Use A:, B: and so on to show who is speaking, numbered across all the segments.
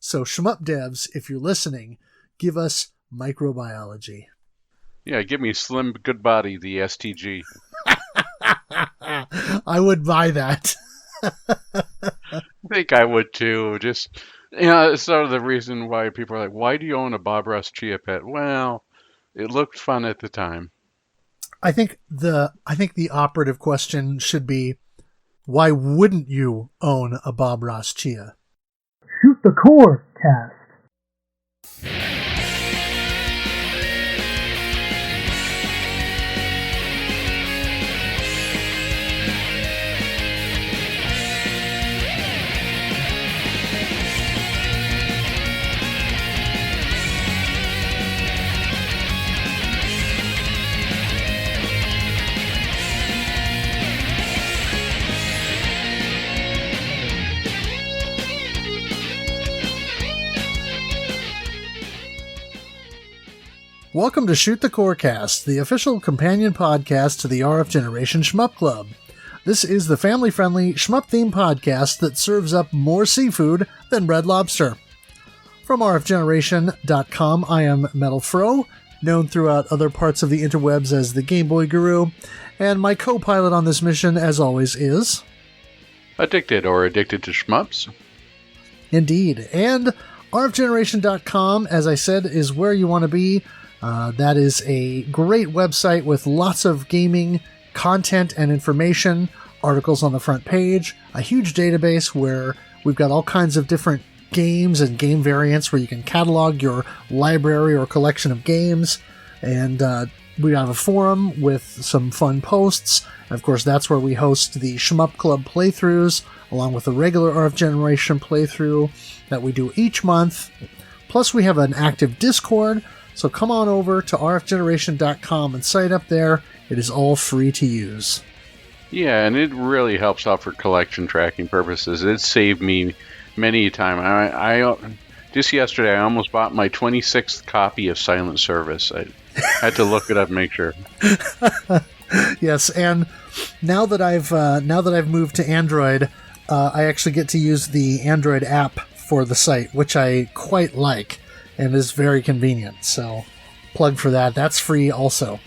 A: So shmup devs, if you're listening, give us microbiology.
B: Yeah, give me Slim Good Body, the STG.
A: I would buy that.
B: I think I would too. Just, it's sort of the reason why people are like, why do you own a Bob Ross Chia Pet? Well, it looked fun at the time.
A: I think the operative question should be, why wouldn't you own a Bob Ross Chia?
C: Shoot the Core Cast.
A: Welcome to Shoot the Core Cast, the official companion podcast to the RF Generation Shmup Club. This is the family-friendly shmup-themed podcast that serves up more seafood than Red Lobster. From rfgeneration.com, I am MetalFRO, known throughout other parts of the interwebs as the Game Boy Guru, and my co-pilot on this mission, as always, is...
B: Addicted or Addicted to Shmups.
A: Indeed, and rfgeneration.com, as I said, is where you want to be. That is a great website with lots of gaming content and information, articles on the front page, a huge database where we've got all kinds of different games and game variants where you can catalog your library or collection of games, and we have a forum with some fun posts. And of course, that's where we host the Shmup Club playthroughs, along with the regular RF Generation playthrough that we do each month. Plus, we have an active Discord, so come on over to rfgeneration.com and sign up there. It is all free to use.
B: Yeah, and it really helps out for collection tracking purposes. It saved me many a time. I just yesterday, I almost bought my 26th copy of Silent Service. I had to look it up and make sure.
A: Yes, and now that I've moved to Android, I actually get to use the Android app for the site, which I quite like and is very convenient. So, plug for that. That's free also.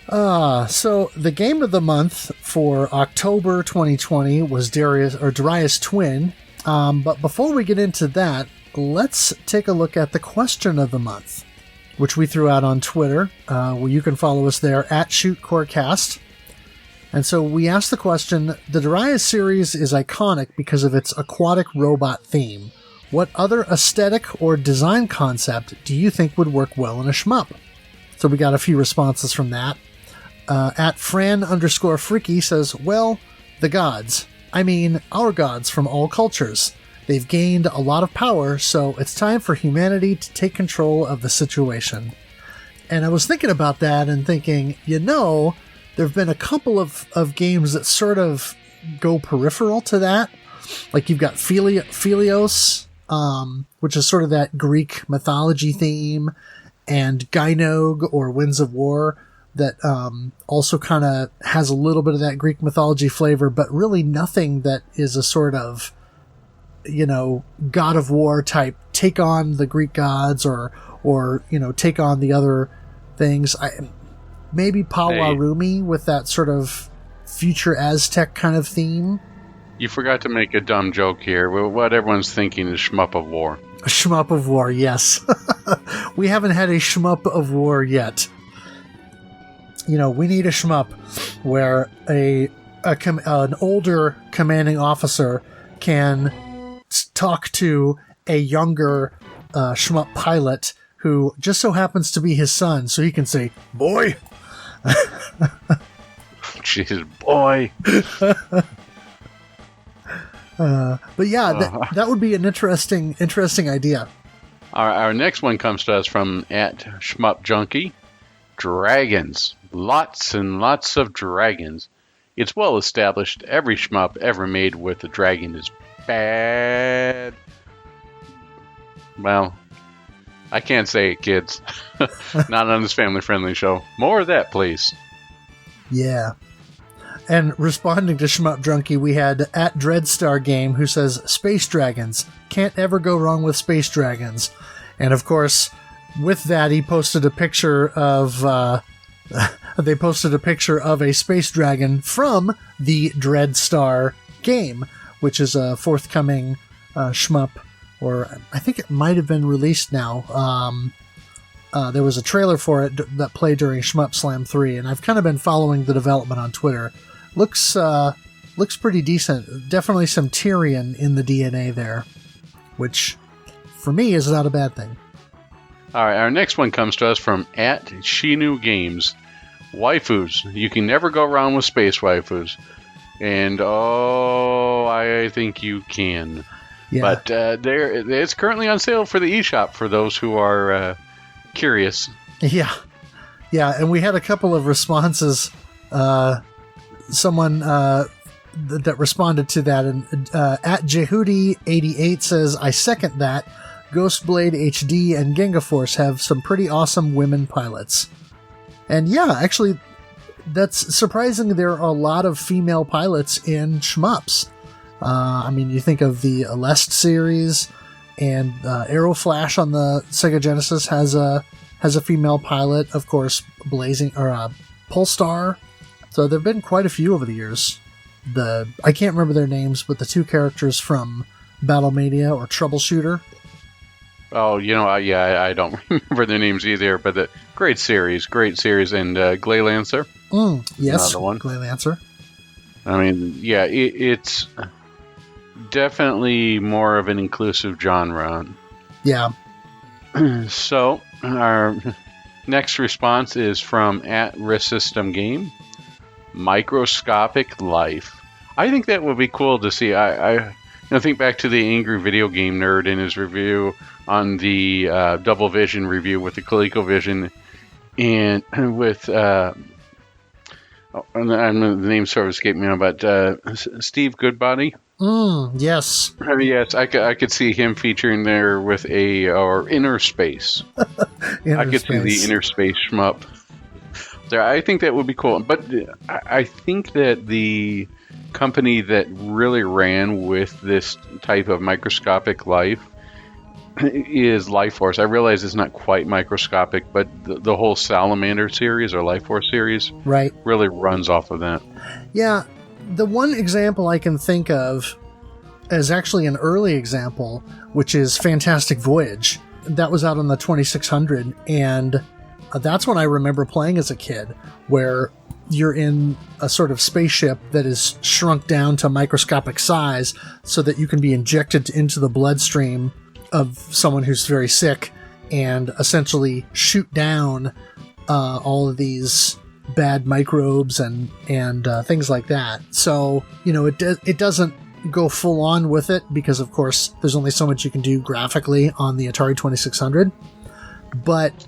A: So the game of the month for October 2020 was Darius Twin. But before we get into that, let's take a look at the question of the month, which we threw out on Twitter, where you can follow us there at ShootCoreCast. And so we asked the question, the Darius series is iconic because of its aquatic robot theme. What other aesthetic or design concept do you think would work well in a shmup? So we got a few responses from that. At Fran_Freaky says, well, the gods. I mean, our gods from all cultures. They've gained a lot of power, so it's time for humanity to take control of the situation. And I was thinking about that and thinking, there have been a couple of games that sort of go peripheral to that. Like you've got Philios, which is sort of that Greek mythology theme, and Gynog or Winds of War that also kind of has a little bit of that Greek mythology flavor, but really nothing that is a sort of, God of War type, take on the Greek gods or take on the other things. Maybe Pawarumi with that sort of future Aztec kind of theme.
B: You forgot to make a dumb joke here. What everyone's thinking is Shmup of War.
A: A Shmup of War, yes. We haven't had a Shmup of War yet. We need a shmup where an older commanding officer can talk to a younger shmup pilot who just so happens to be his son, so he can say, boy!
B: Jeez, boy!
A: But yeah, that would be an interesting idea.
B: Our next one comes to us from @ShmupJunkie. Dragons. Lots and lots of dragons. It's well established every shmup ever made with a dragon is bad. Well, I can't say it, kids. Not on this family-friendly show. More of that, please.
A: Yeah. And responding to Shmup Drunky, we had at Dreadstar Game, who says, Space Dragons. Can't ever go wrong with Space Dragons. And of course, with that, he posted a picture of... they posted a picture of a space dragon from the Dreadstar Game, which is a forthcoming shmup, or I think it might have been released now. There was a trailer for it that played during Shmup Slam 3, and I've kind of been following the development on Twitter. Looks pretty decent. Definitely some Tyrion in the DNA there, which for me is not a bad thing.
B: All right, our next one comes to us from at Shinu Games. Waifus. You can never go wrong with space waifus. And I think you can. Yeah. But it's currently on sale for the eShop for those who are curious.
A: Yeah, and we had a couple of responses. Someone that responded to that, and at Jehudi88 says, I second that. Ghostblade HD and Gengaforce have some pretty awesome women pilots. And yeah, actually, that's surprising. There are a lot of female pilots in shmups. I mean, you think of the Aleste series, and Aeroflash on the Sega Genesis has a female pilot. Of course, Polestar. So there've been quite a few over the years. I can't remember their names, but the two characters from Battlemania or Troubleshooter.
B: Oh, I don't remember their names either, but great series, and Glaylancer.
A: Yes,
B: another one.
A: Glaylancer.
B: I mean, yeah, it's definitely more of an inclusive genre.
A: Yeah.
B: So, our next response is from at Risk System Game. Microscopic Life. I think that would be cool to see. I think back to the Angry Video Game Nerd in his review on the Double Vision review with the ColecoVision, and with the name sort of escaped me now, but Steve Goodbody.
A: Yes.
B: Yes, I could see him featuring there with or Inner Space. I could see the Inner Space shmup there. I think that would be cool, but I think that the company that really ran with this type of microscopic life is Life Force. I realize it's not quite microscopic, but the whole Salamander series or Life Force series really runs off of that.
A: Yeah, the one example I can think of is actually an early example, which is Fantastic Voyage. That was out on the 2600, and that's when I remember playing as a kid, where you're in a sort of spaceship that is shrunk down to microscopic size so that you can be injected into the bloodstream of someone who's very sick and essentially shoot down all of these bad microbes and things like that. So, it doesn't go full on with it because, of course, there's only so much you can do graphically on the Atari 2600. But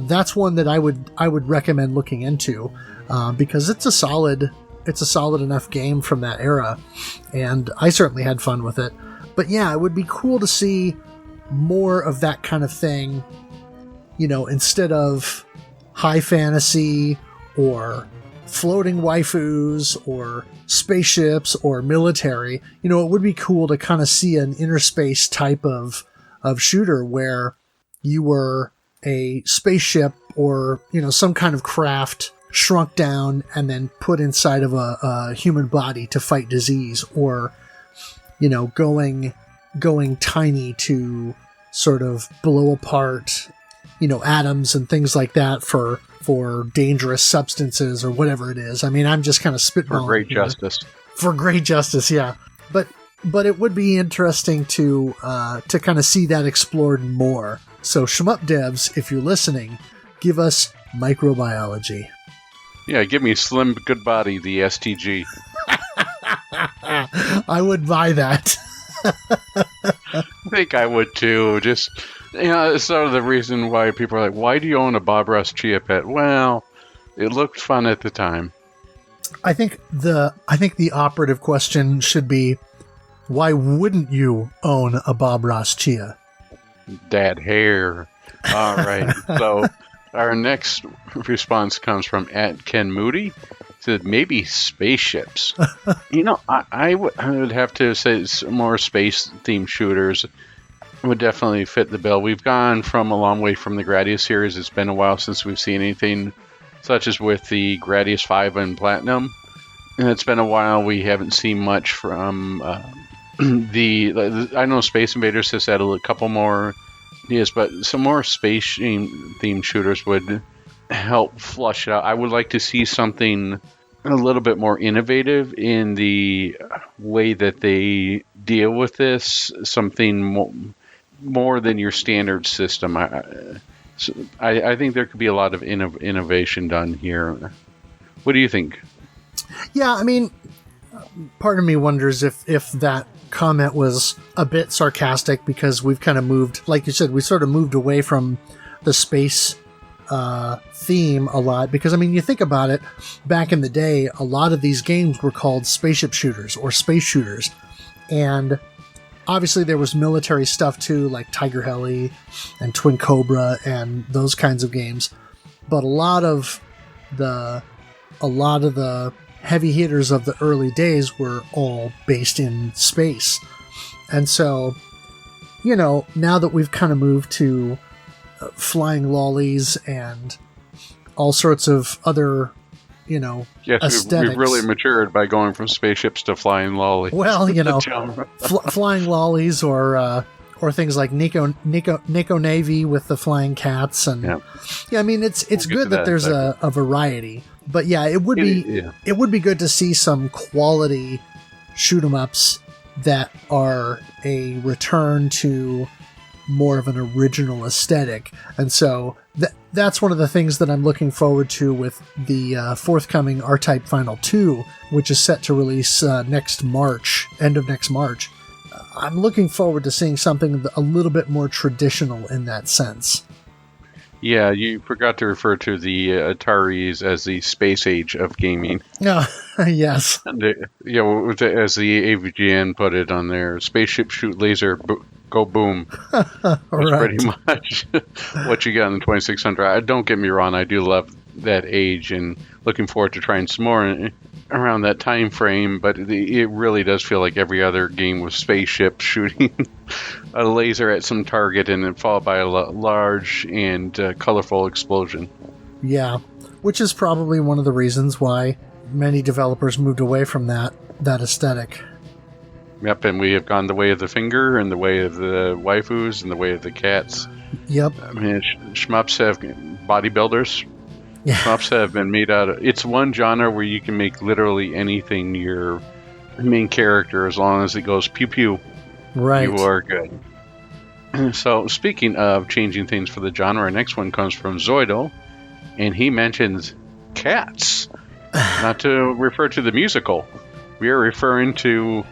A: that's one that I would recommend looking into because it's a solid enough game from that era, and I certainly had fun with it. But yeah, it would be cool to see more of that kind of thing, instead of high fantasy or floating waifus or spaceships or military. It would be cool to kind of see an inner space type of shooter where you were a spaceship or, some kind of craft shrunk down and then put inside of a human body to fight disease, or, going tiny to sort of blow apart, atoms and things like that for dangerous substances or whatever it is. I mean, I'm just kind of spitballing.
B: For great justice.
A: For great justice, yeah. But it would be interesting to kind of see that explored more. So shmup devs, if you're listening, give us microbiology.
B: Yeah, give me Slim Goodbody, the STG.
A: I would buy that.
B: I think I would too. Just, it's sort of the reason why people are like, why do you own a Bob Ross Chia Pet? Well, it looked fun at the time.
A: I think the operative question should be, why wouldn't you own a Bob Ross Chia?
B: That hair. All right. So our next response comes from at Ken Moody. to maybe spaceships. I would have to say more space-themed shooters would definitely fit the bill. We've gone from a long way from the Gradius series. It's been a while since we've seen anything such as with the Gradius 5 and Platinum. And it's been a while we haven't seen much from I know Space Invaders has had a couple more ideas, but some more space-themed shooters would help flush it out. I would like to see something a little bit more innovative in the way that they deal with this, something more than your standard system. I think there could be a lot of innovation done here. What do you think?
A: Yeah, I mean, part of me wonders if that comment was a bit sarcastic, because we've kind of moved, like you said, we sort of moved away from the space theme a lot, because I mean, you think about it, back in the day, a lot of these games were called spaceship shooters or space shooters, and obviously there was military stuff too, like Tiger Heli and Twin Cobra and those kinds of games, but a lot of the heavy hitters of the early days were all based in space. And so, now that we've kind of moved to flying lollies and all sorts of other,
B: yes,
A: aesthetics.
B: We've really matured by going from spaceships to flying lollies.
A: Well, flying lollies or things like Nico Navy with the flying cats, and I mean, it's good that there's a variety. But yeah, it would be good to see some quality shoot 'em ups that are a return to more of an original aesthetic. And so that's one of the things that I'm looking forward to with the forthcoming R-Type Final 2, which is set to release next March, end of next March. I'm looking forward to seeing something a little bit more traditional in that sense.
B: Yeah, you forgot to refer to the Ataris as the space age of gaming.
A: Yes.
B: And as the AVGN put it on their spaceship shoot laser, go boom. That's
A: right.
B: Pretty much what you got in the 2600. Don't get me wrong, I do love that age and looking forward to trying some more around that time frame, but it really does feel like every other game with spaceships shooting a laser at some target and then followed by a large and colorful explosion.
A: Yeah, which is probably one of the reasons why many developers moved away from that aesthetic.
B: Yep, and we have gone the way of the finger and the way of the waifus and the way of the cats.
A: Yep.
B: I mean, shmups have bodybuilders.
A: Yeah.
B: Shmups have been made out of... It's one genre where you can make literally anything your main character, as long as it goes pew-pew.
A: Right.
B: You are good. So, speaking of changing things for the genre, our next one comes from Zoidal, and he mentions cats. Not to refer to the musical. We are referring to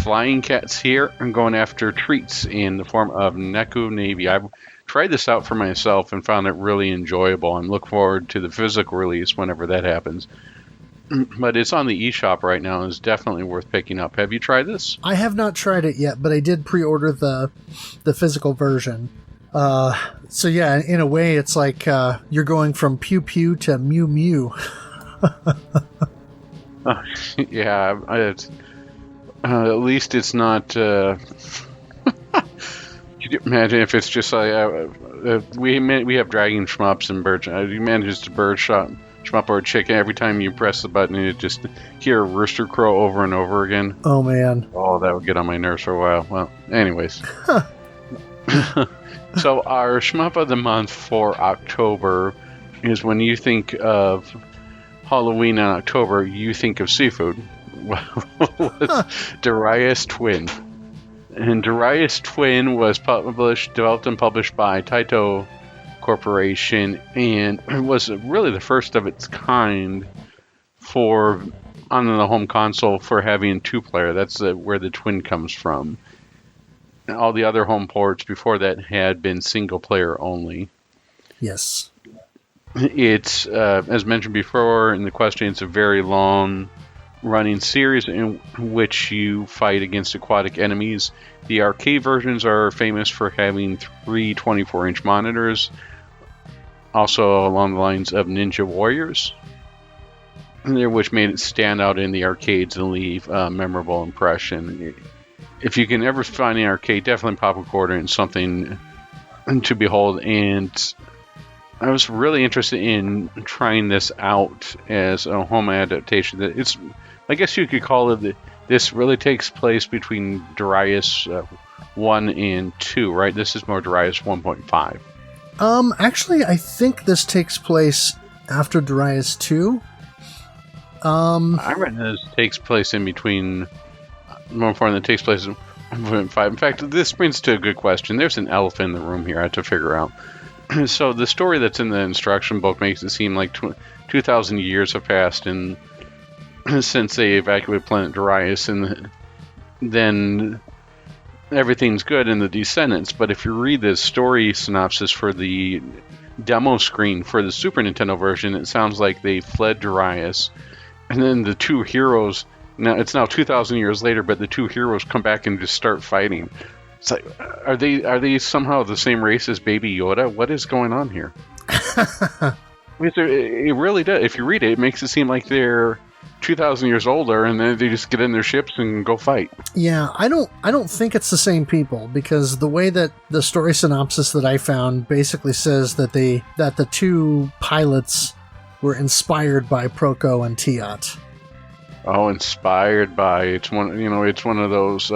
B: flying cats here and going after treats in the form of Neku Navy. I've tried this out for myself and found it really enjoyable and look forward to the physical release whenever that happens. But it's on the eShop right now and it's definitely worth picking up. Have you tried this?
A: I have not tried it yet, but I did pre-order the physical version. So yeah, in a way, it's like you're going from Pew Pew to Mew Mew.
B: Yeah, at least it's not... Could you imagine if it's just like... we have dragon shmups and bird... you imagine just a bird shmup or a chicken. Every time you press the button, you just hear a rooster crow over and over again.
A: Oh, man.
B: Oh, that would get on my nerves for a while. Well, anyways. So our shmup of the month for October is, when you think of Halloween in October, you think of seafood. Was Darius Twin. And Darius Twin was developed and published by Taito Corporation, and was really the first of its kind on the home console for having two-player. That's where the Twin comes from. And all the other home ports before that had been single-player only.
A: Yes.
B: It's, as mentioned before in the question, it's a very long running series in which you fight against aquatic enemies. The arcade versions are famous for having 3 24-inch monitors, also along the lines of Ninja Warriors. there, which made it stand out in the arcades and leave a memorable impression. If you can ever find an arcade, definitely pop a quarter and something to behold. And I was really interested in trying this out as a home adaptation. It's, I guess you could call it, this really takes place between Darius 1 and 2, right? This is more Darius 1.5.
A: Actually, I think this takes place after Darius 2.
B: I reckon this takes place in between. More important, it takes place in 1.5. In fact, this brings to a good question. There's an elephant in the room here I have to figure out. So the story that's in the instruction book makes it seem like 2,000 years have passed and since they evacuated planet Darius, and then everything's good in the Descendants. But if you read the story synopsis for the demo screen for the Super Nintendo version, it sounds like they fled Darius, and then the two heroes. Now it's now 2,000 years later, but the two heroes come back and just start fighting. It's like, are they somehow the same race as Baby Yoda? What is going on here? It really does. If you read it, it makes it seem like they're 2,000 years older, and then they just get in their ships and go fight.
A: Yeah, I don't think it's the same people, because the way that the story synopsis that I found basically says that the two pilots were inspired by Proco and Tiat.
B: Oh, inspired by, it's one of those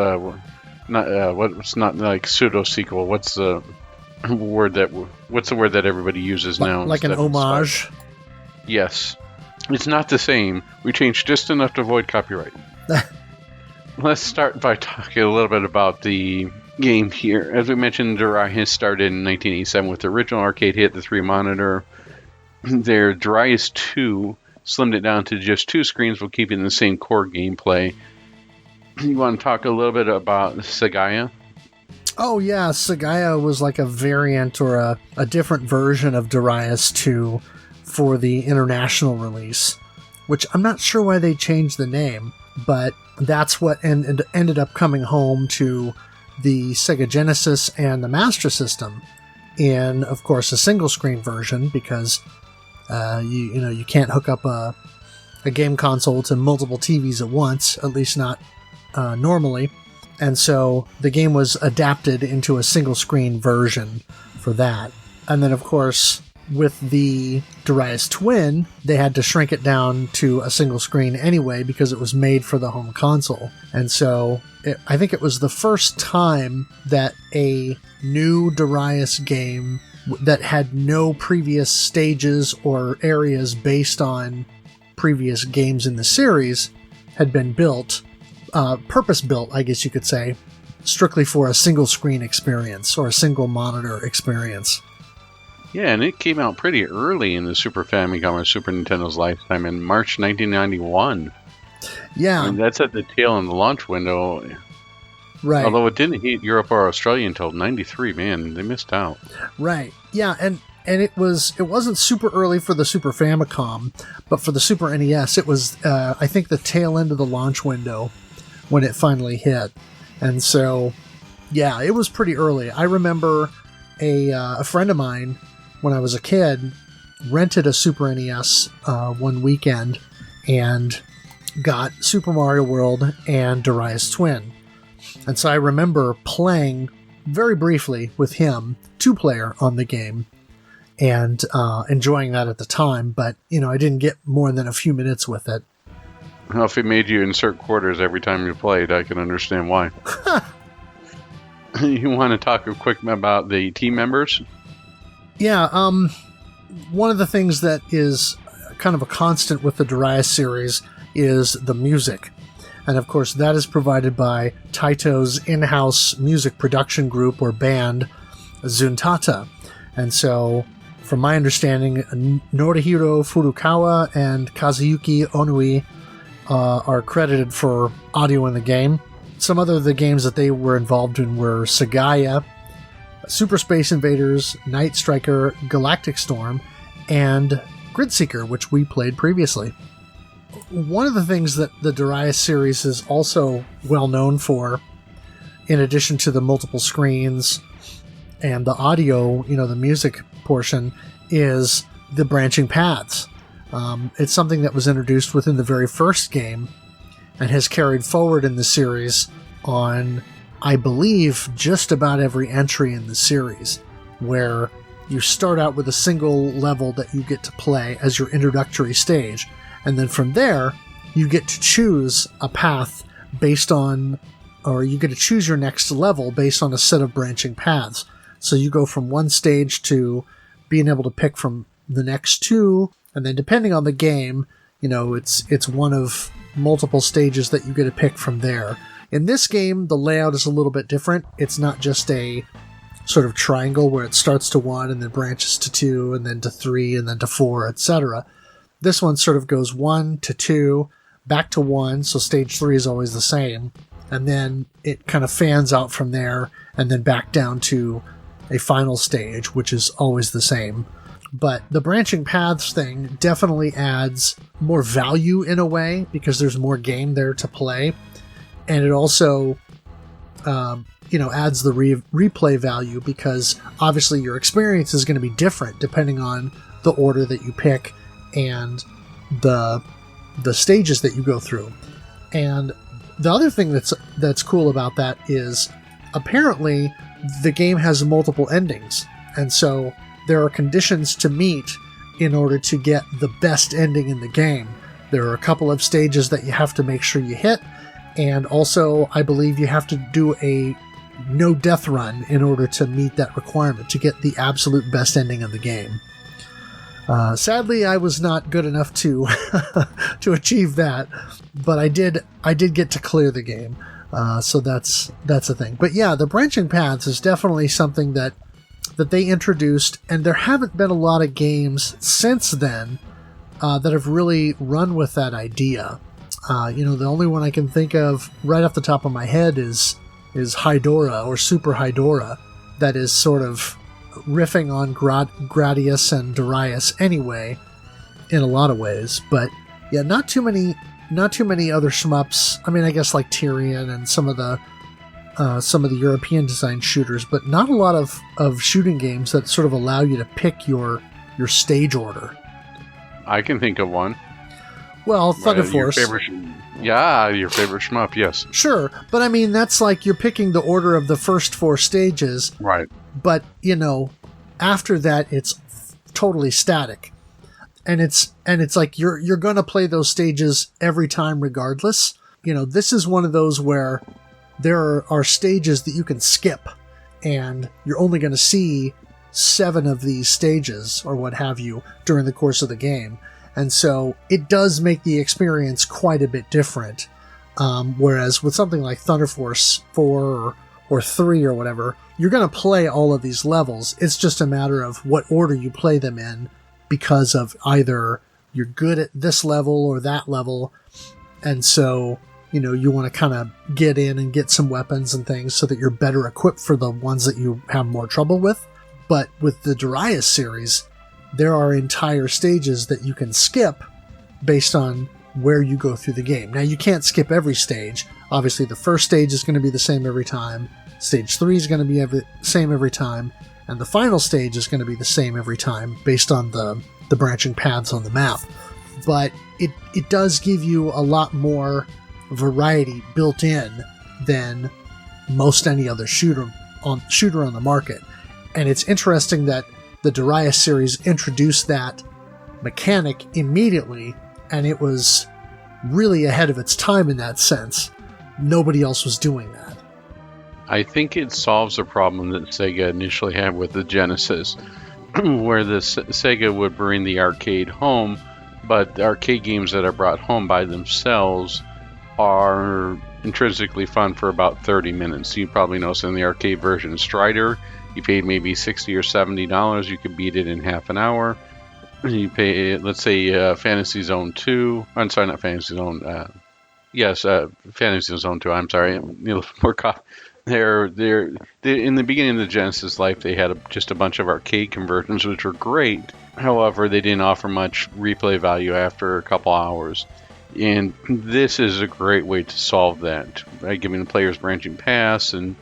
B: what's not like pseudo sequel. What's the word that everybody uses now?
A: Like an homage.
B: Yes. It's not the same. We changed just enough to avoid copyright. Let's start by talking a little bit about the game here. As we mentioned, Darius started in 1987 with the original arcade hit, the 3-monitor. Their Darius 2 slimmed it down to just 2 screens while keeping the same core gameplay. You want to talk a little bit about Sagaya?
A: Oh yeah, Sagaya was like a variant or a different version of Darius 2 for the international release, which I'm not sure why they changed the name, but that's what ended up coming home to the Sega Genesis and the Master System in, of course, a single screen version, because you can't hook up a game console to multiple TVs at once, at least not normally. And so the game was adapted into a single screen version for that. And then, of course, with the Darius Twin, they had to shrink it down to a single screen anyway because it was made for the home console. And so I think it was the first time that a new Darius game that had no previous stages or areas based on previous games in the series had been built, purpose-built, I guess you could say, strictly for a single screen experience or a single monitor experience.
B: Yeah, and it came out pretty early in the Super Famicom or Super Nintendo's lifetime in March 1991.
A: Yeah.
B: I mean, that's at the tail end of the launch window.
A: Right.
B: Although it didn't hit Europe or Australia until 93, man, they missed out.
A: Right. Yeah, and it wasn't super early for the Super Famicom, but for the Super NES, it was, I think, the tail end of the launch window when it finally hit. And so, yeah, it was pretty early. I remember a friend of mine, when I was a kid, rented a Super NES one weekend and got Super Mario World and Darius Twin. And so I remember playing very briefly with him, 2-player on the game, and enjoying that at the time. But, I didn't get more than a few minutes with it.
B: Well, if it made you insert quarters every time you played, I can understand why. You want to talk quick about the team members?
A: Yeah, one of the things that is kind of a constant with the Darius series is the music. And of course, that is provided by Taito's in-house music production group or band, Zuntata. And so, from my understanding, Norihiro Furukawa and Kazuyuki Onui are credited for audio in the game. Some other of the games that they were involved in were Sagaya, Super Space Invaders, Night Striker, Galactic Storm, and Grid Seeker, which we played previously. One of the things that the Darius series is also well known for, in addition to the multiple screens and the audio, the music portion, is the branching paths. It's something that was introduced within the very first game and has carried forward in the series on, I believe, just about every entry in the series, where you start out with a single level that you get to play as your introductory stage, and then from there, you get to choose a path based on, or you get to choose your next level based on a set of branching paths. So you go from one stage to being able to pick from the next two, and then depending on the game, it's one of multiple stages that you get to pick from there. In this game, the layout is a little bit different. It's not just a sort of triangle where it starts to 1 and then branches to 2 and then to 3 and then to 4, etc. This one sort of goes 1 to 2, back to 1, so stage 3 is always the same, and then it kind of fans out from there and then back down to a final stage, which is always the same. But the branching paths thing definitely adds more value in a way because there's more game there to play, and it also adds the replay value because obviously your experience is going to be different depending on the order that you pick and the stages that you go through. And the other thing that's cool about that is apparently the game has multiple endings, and so there are conditions to meet in order to get the best ending in the game. There are a couple of stages that you have to make sure you hit, and also I believe you have to do a no death run in order to meet that requirement to get the absolute best ending of the game. Sadly, I was not good enough to to achieve that, but I did get to clear the game. So that's a thing. But yeah, the branching paths is definitely something that they introduced, and there haven't been a lot of games since then that have really run with that idea. The only one I can think of right off the top of my head is Hydora or Super Hydora, that is sort of riffing on Gradius and Darius anyway, in a lot of ways. But yeah, not too many other shmups. I mean, I guess like Tyrion and some of the European design shooters, but not a lot of shooting games that sort of allow you to pick your stage order.
B: I can think of one.
A: Well, Thunder Force.
B: Your favorite shmup, yes.
A: Sure, but I mean, that's like you're picking the order of the first 4 stages.
B: Right.
A: But, after that, it's totally static. And it's like you're going to play those stages every time regardless. This is one of those where there are stages that you can skip, and you're only going to see 7 of these stages or what have you during the course of the game. And so it does make the experience quite a bit different. Whereas with something like Thunder Force 4 or 3 or whatever, you're going to play all of these levels. It's just a matter of what order you play them in because of either you're good at this level or that level. And so, you want to kind of get in and get some weapons and things so that you're better equipped for the ones that you have more trouble with. But with the Darius series, there are entire stages that you can skip based on where you go through the game. Now, you can't skip every stage. Obviously, the first stage is going to be the same every time. Stage 3 is going to be same every time. And the final stage is going to be the same every time based on the branching paths on the map. But it does give you a lot more variety built in than most any other shooter on the market. And it's interesting that the Darius series introduced that mechanic immediately, and it was really ahead of its time in that sense. Nobody else was doing that.
B: I think it solves a problem that Sega initially had with the Genesis, where the Sega would bring the arcade home, but the arcade games that are brought home by themselves are intrinsically fun for about 30 minutes. You probably noticed in the arcade version of Strider, you paid maybe $60 or $70. You could beat it in half an hour. You pay, let's say, Fantasy Zone 2. I'm sorry, not Fantasy Zone. Fantasy Zone 2. I'm sorry. They're in the beginning of the Genesis life, they had just a bunch of arcade conversions, which were great. However, they didn't offer much replay value after a couple hours. And this is a great way to solve that by giving the players branching paths and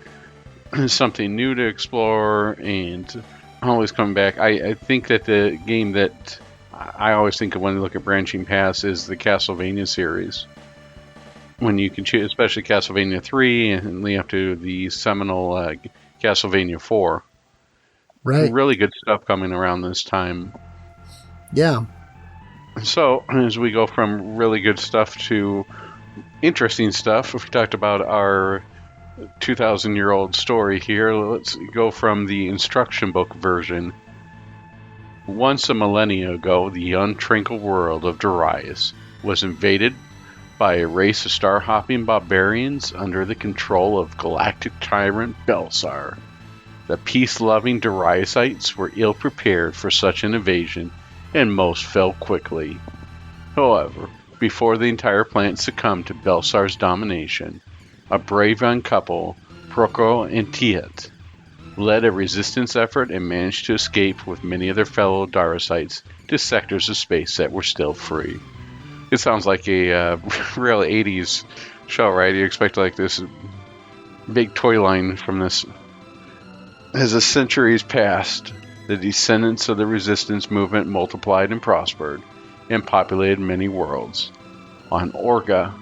B: something new to explore and always coming back. I think that the game that I always think of when you look at branching paths is the Castlevania series. When you can choose, especially Castlevania 3 and lead up to the seminal Castlevania 4.
A: Right.
B: Really good stuff coming around this time.
A: Yeah.
B: So, as we go from really good stuff to interesting stuff, we talked about our 2,000-year-old story here. Let's go from the instruction book version. Once a millennia ago, the untranquil world of Darius was invaded by a race of star-hopping barbarians under the control of galactic tyrant Belsar. The peace-loving Dariusites were ill-prepared for such an invasion, and most fell quickly. However, before the entire planet succumbed to Belsar's domination, a brave young couple, Proko and Tiet, led a resistance effort and managed to escape with many of their fellow Dariusites to sectors of space that were still free. It sounds like a real 80s show, right? You expect like this big toy line from this. As the centuries passed, the descendants of the resistance movement multiplied and prospered, and populated many worlds. On Orga,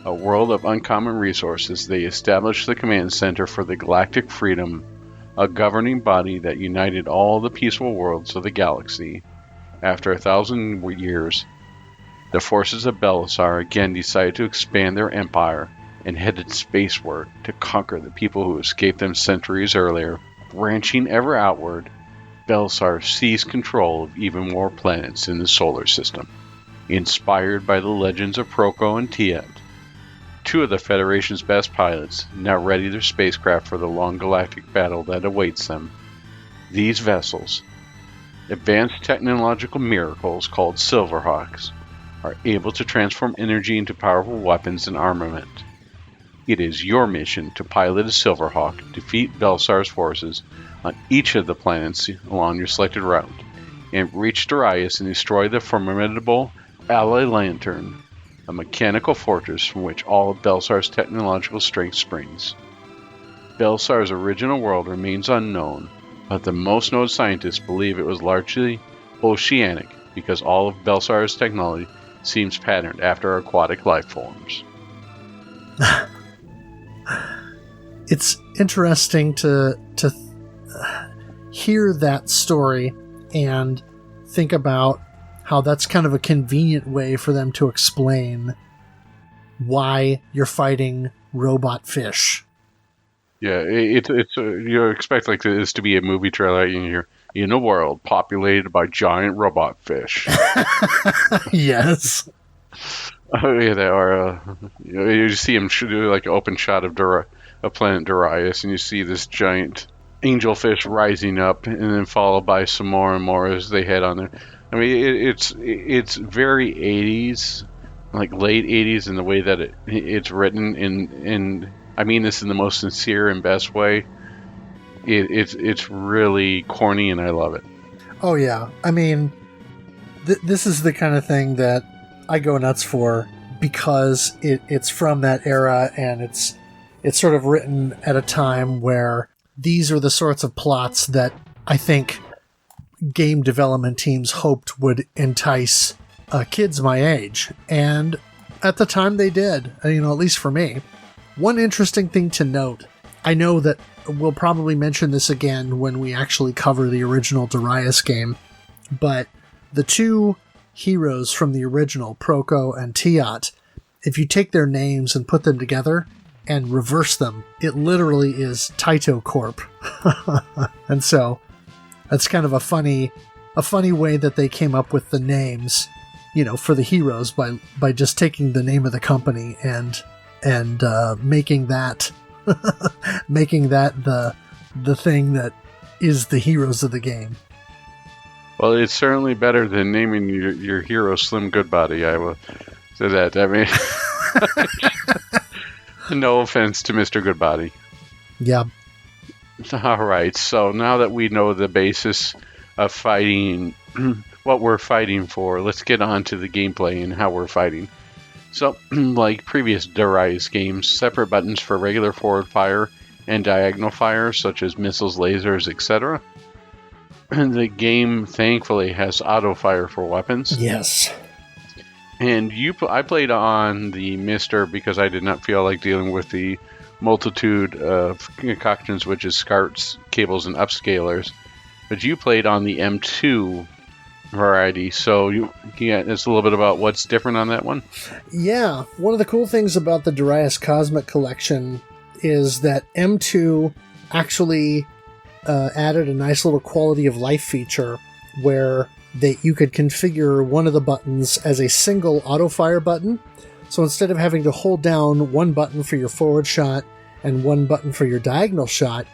B: a world of uncommon resources, they established the command center for the Galactic Freedom, a governing body that united all the peaceful worlds of the galaxy. After 1,000 years, the forces of Belisar again decided to expand their empire and headed spaceward to conquer the people who escaped them centuries earlier. Branching ever outward, Belisar seized control of even more planets in the solar system. Inspired by the legends of Proko and Tiet, two of the Federation's best pilots now ready their spacecraft for the long galactic battle that awaits them. These vessels, advanced technological miracles called Silverhawks, are able to transform energy into powerful weapons and armament. It is your mission to pilot a Silverhawk, defeat Belsar's forces on each of the planets along your selected route, and reach Darius and destroy the formidable Ally Lantern, a mechanical fortress from which all of Belsar's technological strength springs. Belsar's original world remains unknown, but the most known scientists believe it was largely oceanic because all of Belsar's technology seems patterned after aquatic life forms.
A: It's interesting to hear that story and think about how that's kind of a convenient way for them to explain why you're fighting robot fish.
B: Yeah, it's you expect like this to be a movie trailer. You're in a world populated by giant robot fish.
A: Yes.
B: Oh yeah, they are. You see him do like an open shot of planet Darius, and you see this giant angelfish rising up, and then followed by some more and more as they head on there. I mean, it's very 80s, like late 80s, in the way that it's written. And I mean this in the most sincere and best way. It's really corny, and I love it.
A: Oh yeah, I mean, this is the kind of thing that I go nuts for because it's from that era, and it's sort of written at a time where these are the sorts of plots that I think game development teams hoped would entice kids my age. And at the time they did, at least for me. One interesting thing to note, I know that we'll probably mention this again when we actually cover the original Darius game, but the two heroes from the original, Proko and Tiat, if you take their names and put them together and reverse them, it literally is Taito Corp. And so that's kind of a funny way that they came up with the names, for the heroes by just taking the name of the company and making that the thing that is the heroes of the game.
B: Well, it's certainly better than naming your hero Slim Goodbody. I will say that. I mean, no offense to Mr. Goodbody.
A: Yeah.
B: All right. So now that we know the basis of fighting, what we're fighting for, let's get on to the gameplay and how we're fighting. So, like previous Darius games, separate buttons for regular forward fire and diagonal fire, such as missiles, lasers, etc. the game thankfully has auto fire for weapons.
A: Yes.
B: And I played on the Mister because I did not feel like dealing with the multitude of concoctions, which is SCARTs, cables, and upscalers. But you played on the M2 variety, so it's a little bit about what's different on that one.
A: Yeah, one of the cool things about the Darius Cosmic Collection is that M2 actually added a nice little quality of life feature where you could configure one of the buttons as a single auto fire button. So instead of having to hold down one button for your forward shot and one button for your diagonal shot,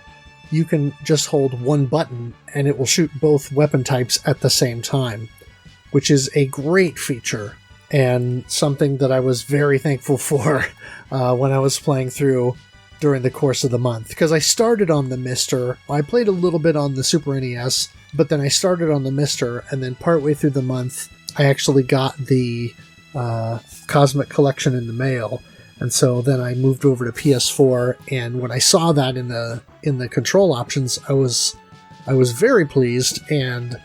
A: you can just hold one button and it will shoot both weapon types at the same time, which is a great feature and something that I was very thankful for when I was playing through during the course of the month. Because I started on the Mister, I played a little bit on the Super NES, but then I started on the Mister, and then partway through the month, I actually got the Cosmic Collection in the mail. And so then I moved over to PS4, and when I saw that in the control options, I was very pleased and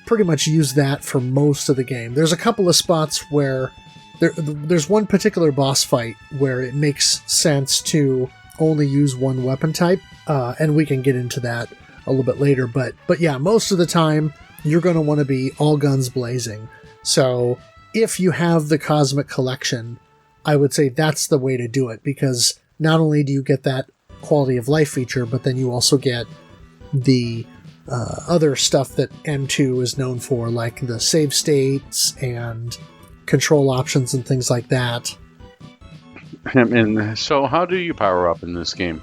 A: pretty much used that for most of the game. There's a couple of spots where there's one particular boss fight where it makes sense to only use one weapon type, and we can get into that a little bit later. But yeah, most of the time you're going to want to be all guns blazing. So if you have the Cosmic Collection, I would say that's the way to do it, because not only do you get that quality of life feature, but then you also get the other stuff that M2 is known for, like the save states and control options and things like that.
B: And so how do you power up in this game?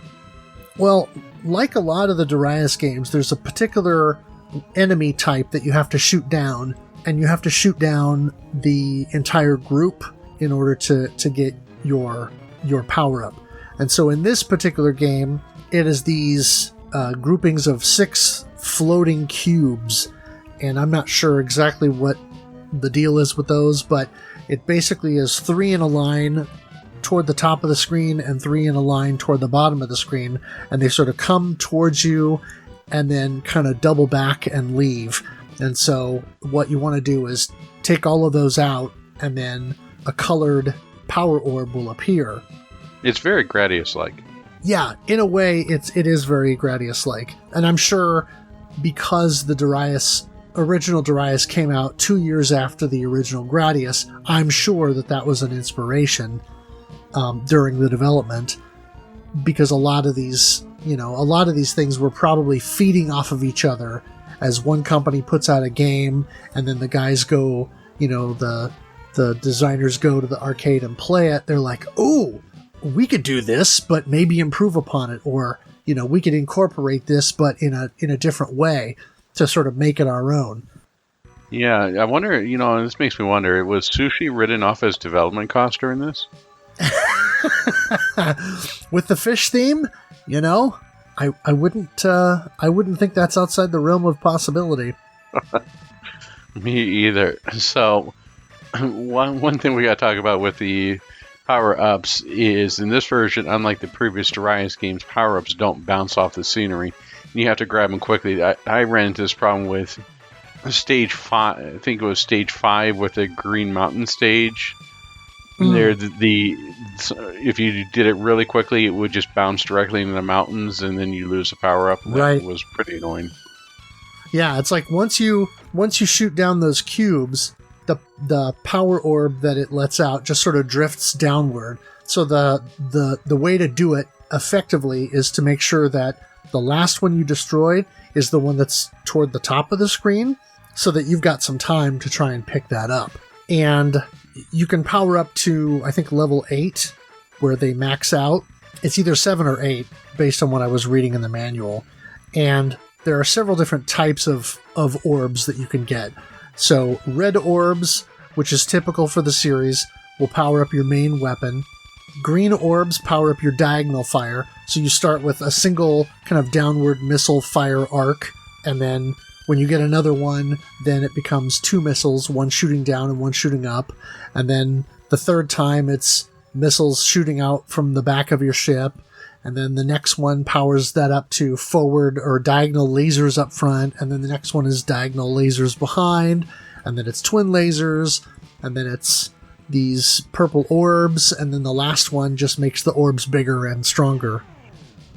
A: Well, like a lot of the Darius games, there's a particular enemy type that you have to shoot down, and you have to shoot down the entire group in order to get your power-up. And so in this particular game, it is these groupings of 6 floating cubes, and I'm not sure exactly what the deal is with those, but it basically is 3 in a line toward the top of the screen and 3 in a line toward the bottom of the screen, and they sort of come towards you and then kind of double back and leave. And so what you want to do is take all of those out, and then a colored power orb will appear.
B: It's very Gradius-like.
A: Yeah, in a way, it is very Gradius-like. And I'm sure because the original Darius came out 2 years after the original Gradius, I'm sure that was an inspiration during the development, because a lot of these things were probably feeding off of each other as one company puts out a game, and then the guys go, the designers go to the arcade and play it. They're like, oh, we could do this, but maybe improve upon it, or we could incorporate this, but in a different way to sort of make it our own.
B: Yeah, I wonder. And this makes me wonder: was Sushi written off as development cost during this?
A: With the fish theme, I wouldn't think that's outside the realm of possibility.
B: Me either. So one thing we got to talk about with the power-ups is, in this version, unlike the previous Darius games, power-ups don't bounce off the scenery. You have to grab them quickly. I ran into this problem with stage 5. I think it was stage 5 with the Green Mountain stage. There, if you did it really quickly, it would just bounce directly into the mountains, and then you lose the power up.
A: Right.
B: That was pretty annoying.
A: Yeah, it's like once you shoot down those cubes, the power orb that it lets out just sort of drifts downward. So the way to do it effectively is to make sure that the last one you destroyed is the one that's toward the top of the screen, so that you've got some time to try and pick that up. And you can power up to, I think, level 8, where they max out. It's either 7 or 8, based on what I was reading in the manual. And there are several different types of orbs that you can get. So red orbs, which is typical for the series, will power up your main weapon. Green orbs power up your diagonal fire. So you start with a single kind of downward missile fire arc, and then when you get another one, then it becomes 2 missiles, one shooting down and one shooting up. And then the third time, it's missiles shooting out from the back of your ship. and then the next one powers that up to forward or diagonal lasers up front, and then the next one is diagonal lasers behind, and then it's twin lasers, and then it's these purple orbs, and then the last one just makes the orbs bigger and stronger.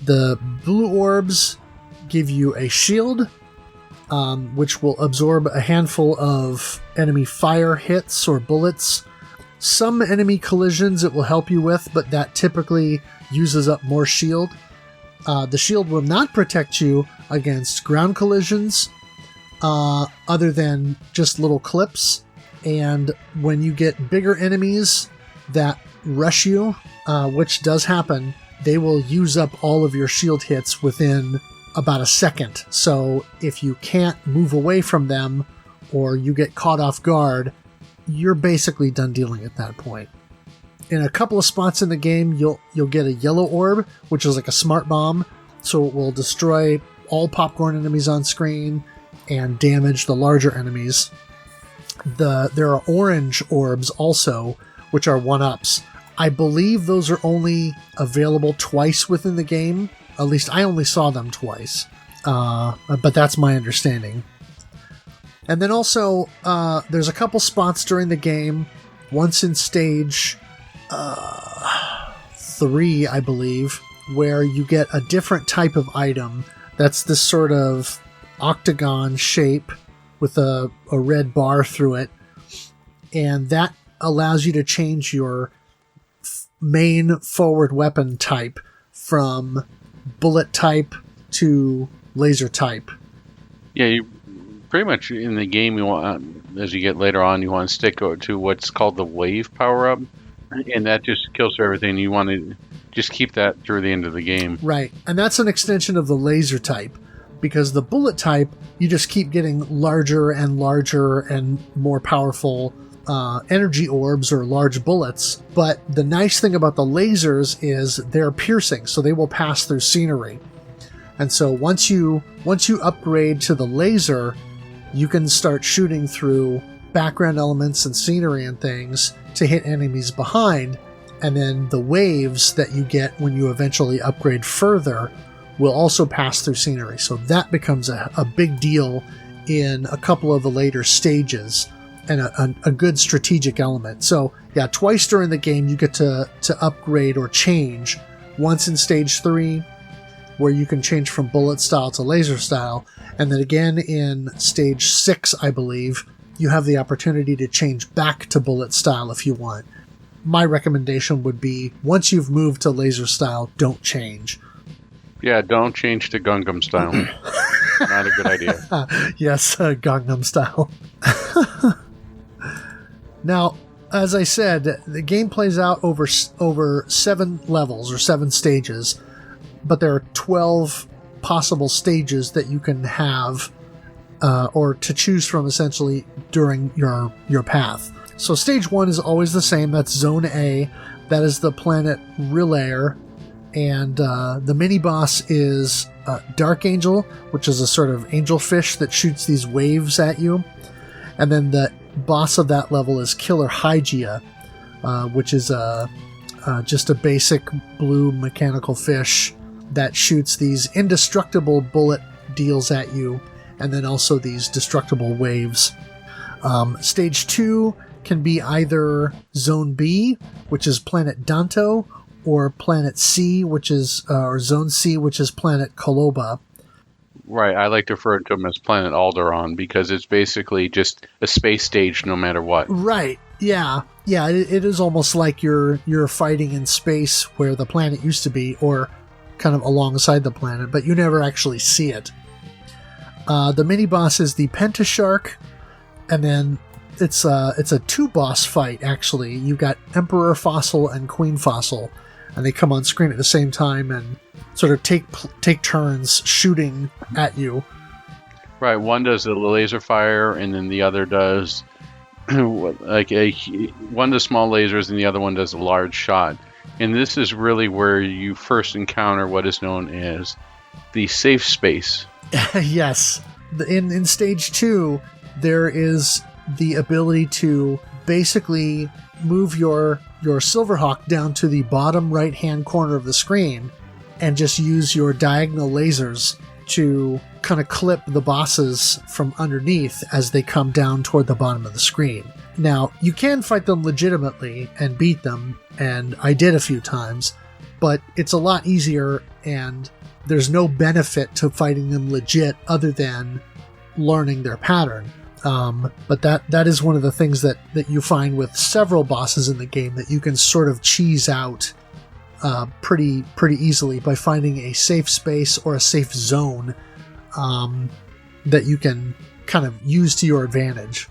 A: The blue orbs give you a shield, which will absorb a handful of enemy fire hits or bullets. Some enemy collisions it will help you with, but that typically uses up more shield. The shield will not protect you against ground collisions, other than just little clips. And when you get bigger enemies that rush you, which does happen, they will use up all of your shield hits within about a second. So if you can't move away from them or you get caught off guard, you're basically done dealing at that point. In a couple of spots in the game, you'll get a yellow orb, which is like a smart bomb, so it will destroy all popcorn enemies on screen and damage the larger enemies. There are orange orbs also, which are 1-ups. I believe those are only available twice within the game. At least I only saw them twice, but that's my understanding. And then also, there's a couple spots during the game, once in stage 3, I believe, where you get a different type of item that's this sort of octagon shape with a red bar through it, and that allows you to change your main forward weapon type from bullet type to laser type.
B: Yeah, you pretty much in the game, you want, as you get later on, you want to stick to what's called the wave power-up, and that just kills everything. You want to just keep that through the end of the game.
A: Right, and that's an extension of the laser type, because the bullet type, you just keep getting larger and larger and more powerful energy orbs or large bullets. But the nice thing about the lasers is they're piercing, so they will pass through scenery. And so once you upgrade to the laser, you can start shooting through background elements and scenery and things to hit enemies behind. And then the waves that you get when you eventually upgrade further will also pass through scenery. So that becomes a big deal in a couple of the later stages, and a good strategic element. So yeah, twice during the game you get to upgrade or change. Once in stage 3, where you can change from bullet style to laser style, and then again in stage 6, I believe, you have the opportunity to change back to bullet style if you want. My recommendation would be, once you've moved to laser style, don't change.
B: Yeah, don't change to Gundam style. Not a good idea.
A: Yes, Gangnam style. Now, as I said, the game plays out over 7 levels or 7 stages, but there are 12 possible stages that you can have or to choose from essentially during your path. So stage 1 is always the same. That's Zone A. That is the planet Rillair. And the mini-boss is Dark Angel, which is a sort of angelfish that shoots these waves at you. And then the boss of that level is Killer Hygia, which is just a basic blue mechanical fish that shoots these indestructible bullet deals at you, and then also these destructible waves. Stage 2 can be either Zone B, which is Planet Danto, or Planet C, which is or Zone C, which is Planet Koloba.
B: Right, I like to refer to them as Planet Alderaan because it's basically just a space stage no matter what.
A: Right, yeah. It is almost like you're fighting in space where the planet used to be, or kind of alongside the planet, but you never actually see it. The mini boss is the Pentashark, and then it's a 2-boss fight actually. You got Emperor Fossil and Queen Fossil, and they come on screen at the same time and sort of take turns shooting at you.
B: Right, one does the laser fire, and then the other does one does small lasers, and the other one does a large shot. And this is really where you first encounter what is known as the safe space.
A: Yes, in stage 2, there is the ability to basically move your Silverhawk down to the bottom right-hand corner of the screen, and just use your diagonal lasers to kind of clip the bosses from underneath as they come down toward the bottom of the screen. Now, you can fight them legitimately and beat them, and I did a few times, but it's a lot easier, and there's no benefit to fighting them legit other than learning their pattern. But that is one of the things that you find with several bosses in the game, that you can sort of cheese out pretty easily by finding a safe space or a safe zone that you can kind of use to your advantage.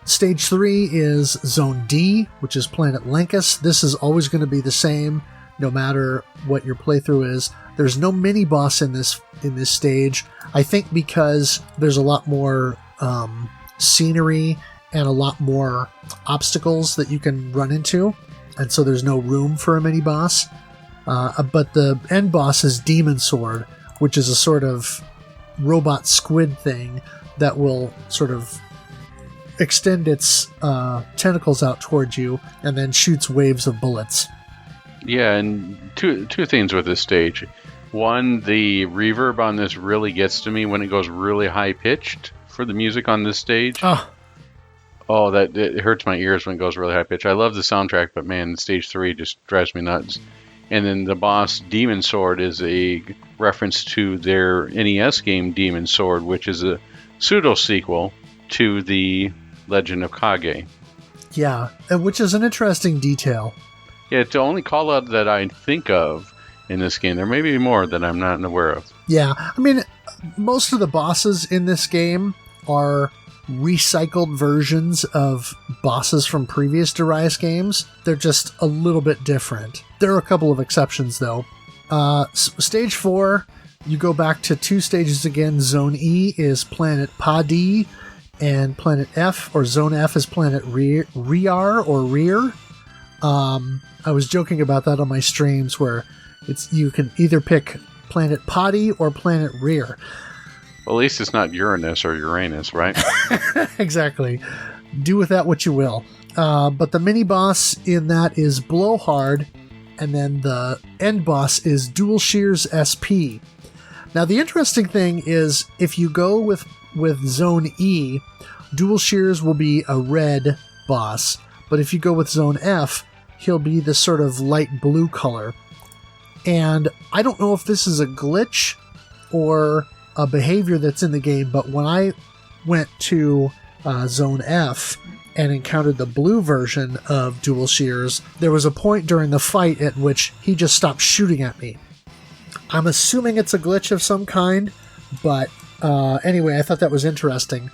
A: Stage 3 is Zone D, which is Planet Lankus. This is always going to be the same, no matter what your playthrough is. There's no mini boss in this stage. I think because there's a lot more scenery and a lot more obstacles that you can run into, and so there's no room for a mini boss. But the end boss is Demon Sword, which is a sort of robot squid thing that will sort of extend its tentacles out towards you and then shoots waves of bullets.
B: Yeah, and two things with this stage. One, the reverb on this really gets to me when it goes really high pitched for the music on this stage. Oh, that it hurts my ears when it goes really high pitched. I love the soundtrack, but man, stage 3 just drives me nuts. And then the boss Demon Sword is a reference to their NES game Demon Sword, which is a pseudo sequel to the Legend of Kage.
A: Yeah, which is an interesting detail.
B: Yeah, it's the only call out that I think of in this game. There may be more that I'm not aware of.
A: Yeah, I mean, most of the bosses in this game are recycled versions of bosses from previous Darius games. They're just a little bit different. There are a couple of exceptions, though. Stage 4, you go back to 2 stages again. Zone E is Planet Pa-D, and Planet F, or Zone F, is Planet Rear, or Rear. I was joking about that on my streams, where you can either pick Planet Potty or Planet Rear.
B: Well, at least it's not Uranus or Uranus, right?
A: Exactly. Do with that what you will. But the mini boss in that is Blowhard, and then the end boss is Dual Shears SP. Now, the interesting thing is, if you go with Zone E, Dual Shears will be a red boss, but if you go with Zone F, he'll be this sort of light blue color. And I don't know if this is a glitch or a behavior that's in the game, but when I went to Zone F and encountered the blue version of Dual Shears, there was a point during the fight at which he just stopped shooting at me. I'm assuming it's a glitch of some kind, but anyway, I thought that was interesting.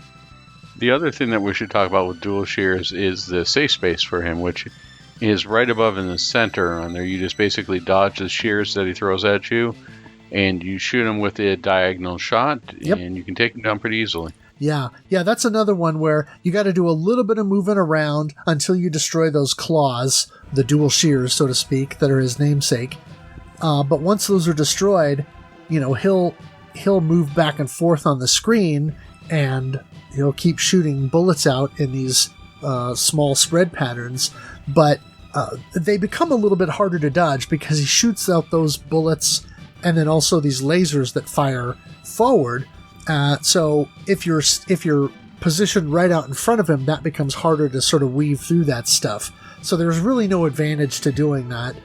B: The other thing that we should talk about with Dual Shears is the safe space for him, which is right above in the center on there. You just basically dodge the shears that he throws at you, and you shoot him with a diagonal shot,
A: Yep.
B: And you can take him down pretty easily.
A: Yeah, that's another one where you got to do a little bit of moving around until you destroy those claws, the Dual Shears, so to speak, that are his namesake. But once those are destroyed, he'll move back and forth on the screen, and he'll keep shooting bullets out in these small spread patterns. But they become a little bit harder to dodge because he shoots out those bullets and then also these lasers that fire forward. So if you're positioned right out in front of him, that becomes harder to sort of weave through that stuff. So there's really no advantage to doing that.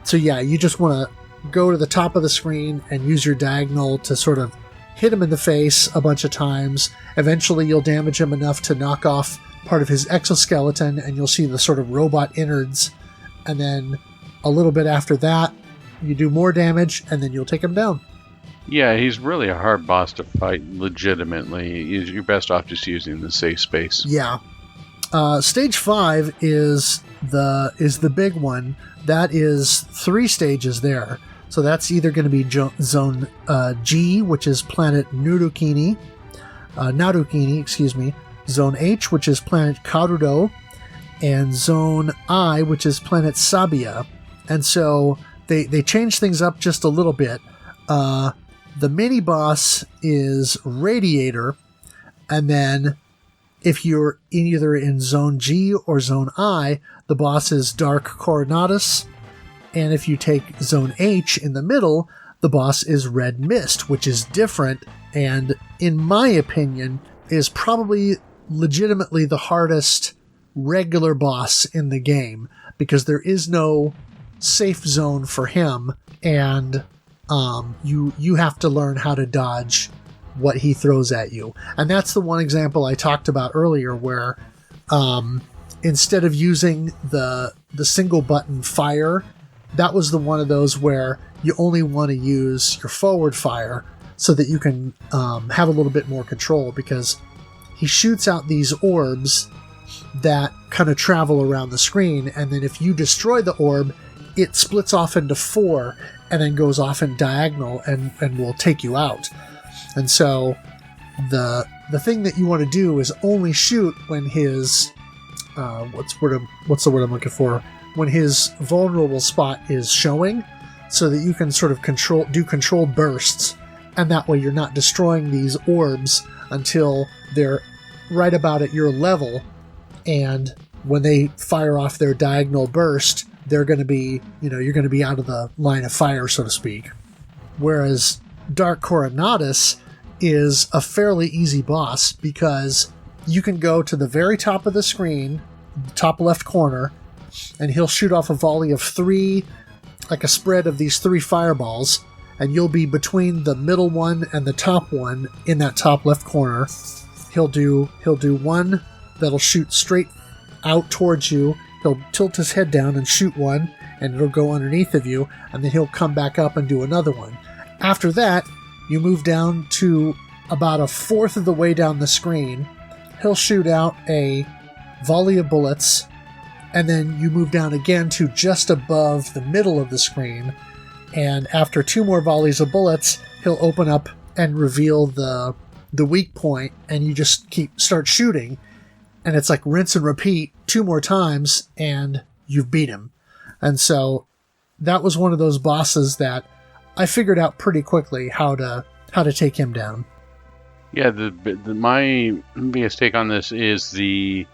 A: So yeah, you just want to go to the top of the screen and use your diagonal to sort of hit him in the face a bunch of times. Eventually you'll damage him enough to knock off part of his exoskeleton, and you'll see the sort of robot innards. And then a little bit after that, you do more damage, and then you'll take him down.
B: Yeah, he's really a hard boss to fight legitimately. You're best off just using the safe space.
A: Yeah. Stage 5 is the big one. That is 3 stages there. So that's either going to be Zone G, which is Planet Narukini, Zone H, which is Planet Karudo, and Zone I, which is Planet Sabia. And so they change things up just a little bit. The mini boss is Radiator, and then if you're either in Zone G or Zone I, the boss is Dark Coronatus, and if you take Zone H in the middle, the boss is Red Mist, which is different, and in my opinion, is probably legitimately the hardest regular boss in the game, because there is no safe zone for him, and you have to learn how to dodge what he throws at you. And that's the one example I talked about earlier, where instead of using the single button fire, that was the one of those where you only want to use your forward fire so that you can have a little bit more control, because he shoots out these orbs that kind of travel around the screen, and then if you destroy the orb, it splits off into 4 and then goes off in diagonal and will take you out. And so the thing that you want to do is only shoot when his what's the word I'm looking for? When his vulnerable spot is showing, so that you can sort of do control bursts, and that way you're not destroying these orbs until they're right about at your level, and when they fire off their diagonal burst, they're going to be, you're going to be out of the line of fire, so to speak. Whereas Dark Coronatus is a fairly easy boss, because you can go to the very top of the screen, top left corner, and he'll shoot off a volley of 3, like a spread of these 3 fireballs, and you'll be between the middle one and the top one in that top left corner. He'll do one that'll shoot straight out towards you. He'll tilt his head down and shoot one, and it'll go underneath of you, and then he'll come back up and do another one. After that, you move down to about a fourth of the way down the screen. He'll shoot out a volley of bullets, and then you move down again to just above the middle of the screen, and after 2 more volleys of bullets, he'll open up and reveal the weak point, and you just start shooting, and it's like rinse and repeat 2 more times, and you've beat him. And so that was one of those bosses that I figured out pretty quickly how to take him down.
B: Yeah, my biggest take on this is the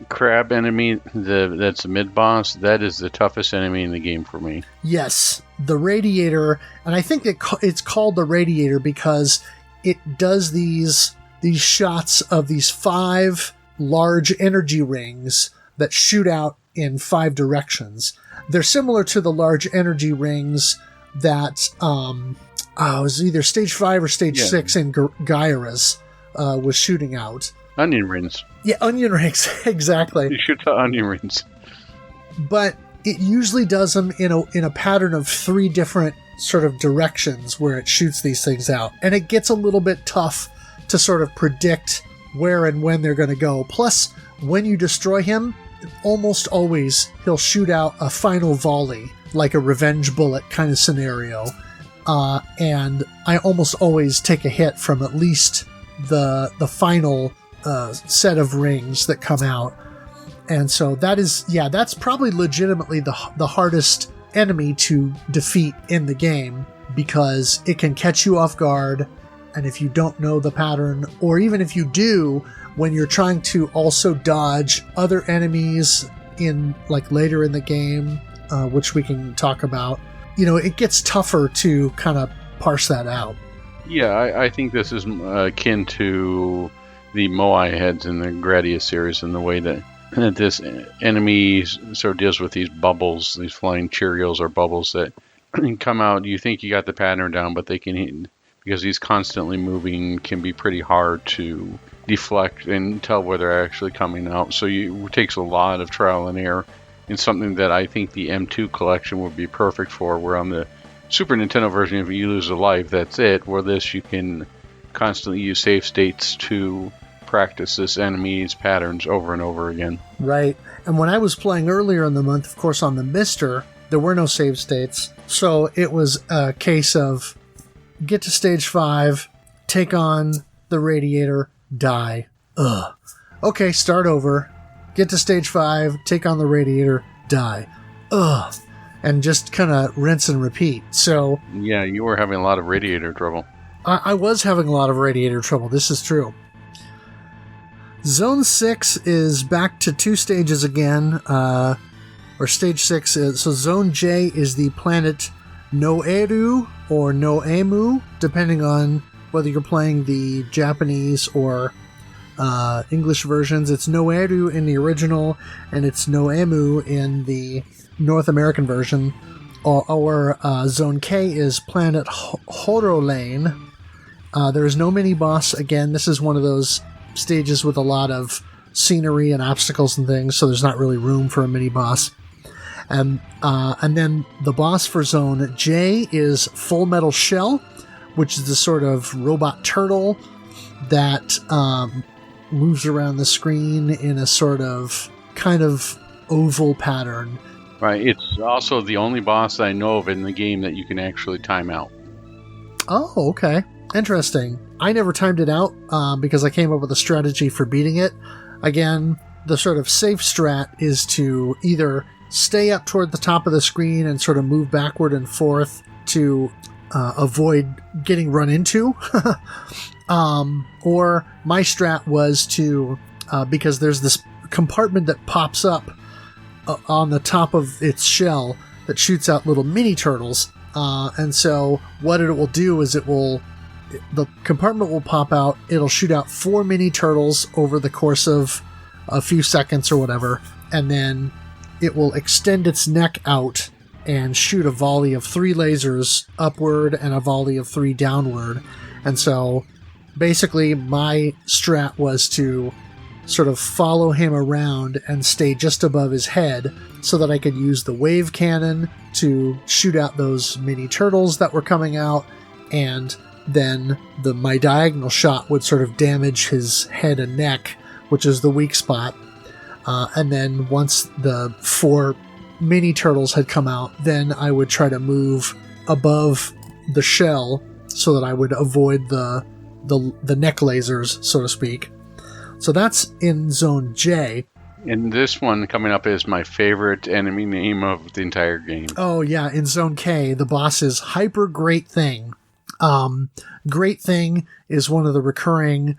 B: crab enemy. That's the mid boss. That is the toughest enemy in the game for me.
A: Yes, the radiator, and I think it's called the radiator because it does these shots of these 5 large energy rings that shoot out in 5 directions. They're similar to the large energy rings that it was either stage 5 or stage 6 in Gyara's was shooting out.
B: Onion rings.
A: Yeah, onion rings, exactly.
B: You shoot the onion rings.
A: But it usually does them in a pattern of 3 different sort of directions where it shoots these things out. And it gets a little bit tough to sort of predict where and when they're going to go. Plus, when you destroy him, almost always he'll shoot out a final volley, like a revenge bullet kind of scenario. And I almost always take a hit from at least the final set of rings that come out. And so that's probably legitimately the hardest enemy to defeat in the game, because it can catch you off guard, and if you don't know the pattern, or even if you do, when you're trying to also dodge other enemies in like later in the game, which we can talk about, it gets tougher to kind of parse that out.
B: Yeah, I think this is akin to the Moai heads in the Gradius series, in the way that this enemy sort of deals with these bubbles, these flying Cheerios or bubbles that come out. You think you got the pattern down, but they can, because he's constantly moving, can be pretty hard to deflect and tell where they're actually coming out. So it takes a lot of trial and error. It's something that I think the M2 collection would be perfect for, where on the Super Nintendo version, if you lose a life, that's it. Where this, you can constantly use save states to practice this enemy's patterns over and over again.
A: Right. And when I was playing earlier in the month, of course, on the Mister, there were no save states. So it was a case of get to stage 5, take on the radiator, die. Ugh. Okay, start over. Get to stage 5, take on the radiator, die. Ugh. And just kind of rinse and repeat. So
B: yeah, you were having a lot of radiator trouble.
A: I was having a lot of radiator trouble. This is true. Zone 6 is back to 2 stages again, or stage 6 is, so Zone J is the planet Noeru, or Noemu, depending on whether you're playing the Japanese or English versions. It's Noeru in the original, and it's Noemu in the North American version. Or Zone K is Planet Horolane. There is no mini-boss. Again, this is one of those stages with a lot of scenery and obstacles and things, so there's not really room for a mini-boss. And then the boss for Zone J is Full Metal Shell, which is the sort of robot turtle that moves around the screen in a sort of kind of oval pattern.
B: Right. It's also the only boss that I know of in the game that you can actually time out.
A: Oh, okay. Interesting. I never timed it out because I came up with a strategy for beating it. Again, the sort of safe strat is to either stay up toward the top of the screen and sort of move backward and forth to avoid getting run into. Or my strat was to, because there's this compartment that pops up on the top of its shell that shoots out little mini turtles. And so what it will do is the compartment will pop out, it'll shoot out 4 mini turtles over the course of a few seconds or whatever, and then it will extend its neck out and shoot a volley of 3 lasers upward and a volley of 3 downward. And so basically my strat was to sort of follow him around and stay just above his head so that I could use the wave cannon to shoot out those mini turtles that were coming out, and then my diagonal shot would sort of damage his head and neck, which is the weak spot. And then once the 4 mini turtles had come out, then I would try to move above the shell so that I would avoid the neck lasers, so to speak. So that's in Zone J.
B: And this one coming up is my favorite enemy name of the entire game.
A: Oh yeah, in Zone K, the boss is Hyper Great Thing. Great Thing is one of the recurring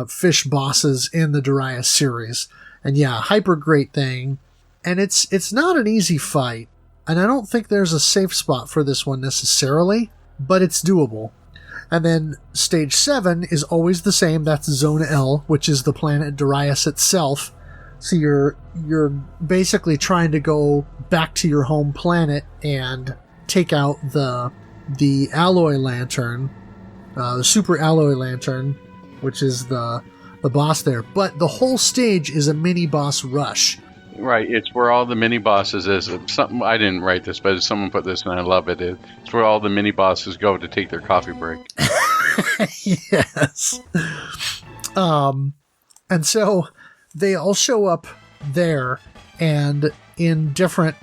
A: fish bosses in the Darius series. And yeah, Hyper Great Thing. And it's not an easy fight. And I don't think there's a safe spot for this one necessarily, but it's doable. And then Stage 7 is always the same. That's Zone L, which is the planet Darius itself. So you're basically trying to go back to your home planet and take out the alloy lantern, the super alloy lantern, which is the boss there. But the whole stage is a mini boss rush.
B: Right, it's where all the mini bosses is. Something I didn't write this, but someone put this and I love it. It's where all the mini bosses go to take their coffee break.
A: Yes. And so they all show up there, and in different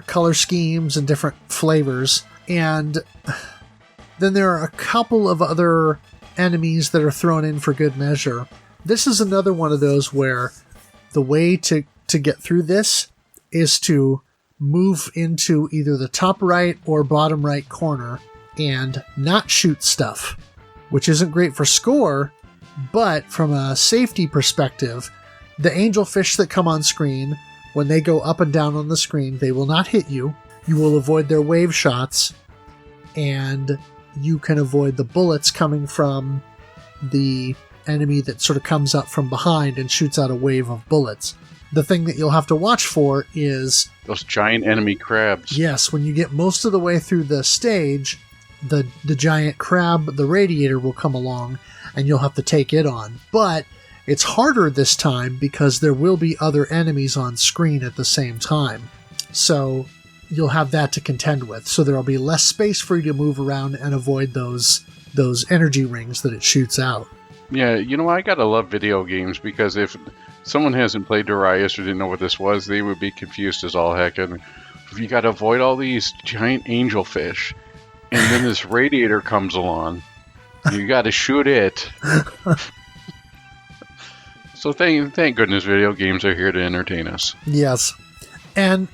A: color schemes and different flavors. And then there are a couple of other enemies that are thrown in for good measure. This is another one of those where the way to get through this is to move into either the top right or bottom right corner and not shoot stuff, which isn't great for score, but from a safety perspective, the angelfish that come on screen, when they go up and down on the screen, they will not hit you. You will avoid their wave shots, and you can avoid the bullets coming from the enemy that sort of comes up from behind and shoots out a wave of bullets. The thing that you'll have to watch for is
B: those giant enemy crabs.
A: Yes, when you get most of the way through the stage, the giant crab, the radiator, will come along and you'll have to take it on. But it's harder this time because there will be other enemies on screen at the same time. So you'll have that to contend with. So there'll be less space for you to move around and avoid those energy rings that it shoots out.
B: Yeah, you know, I gotta love video games, because if someone hasn't played Darius or didn't know what this was, they would be confused as all heck. And if you gotta avoid all these giant angelfish, and then this radiator comes along, you gotta shoot it. So thank goodness video games are here to entertain us.
A: Yes. And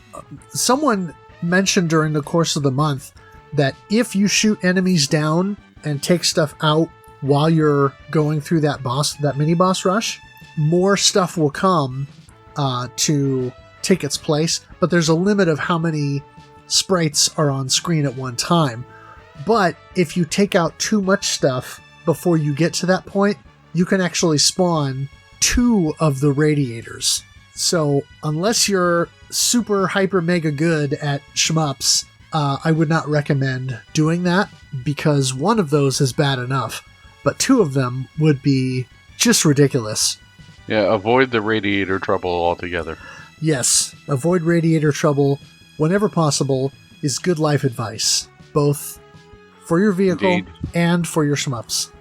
A: someone mentioned during the course of the month that if you shoot enemies down and take stuff out while you're going through that mini boss rush, more stuff will come to take its place, but there's a limit of how many sprites are on screen at one time. But if you take out too much stuff before you get to that point, you can actually spawn 2 of the radiators. So unless you're super hyper mega good at shmups, I would not recommend doing that, because one of those is bad enough, but 2 of them would be just ridiculous.
B: Yeah, avoid the radiator trouble altogether.
A: Yes, avoid radiator trouble whenever possible is good life advice, both for your vehicle
B: Indeed.
A: and for your shmups.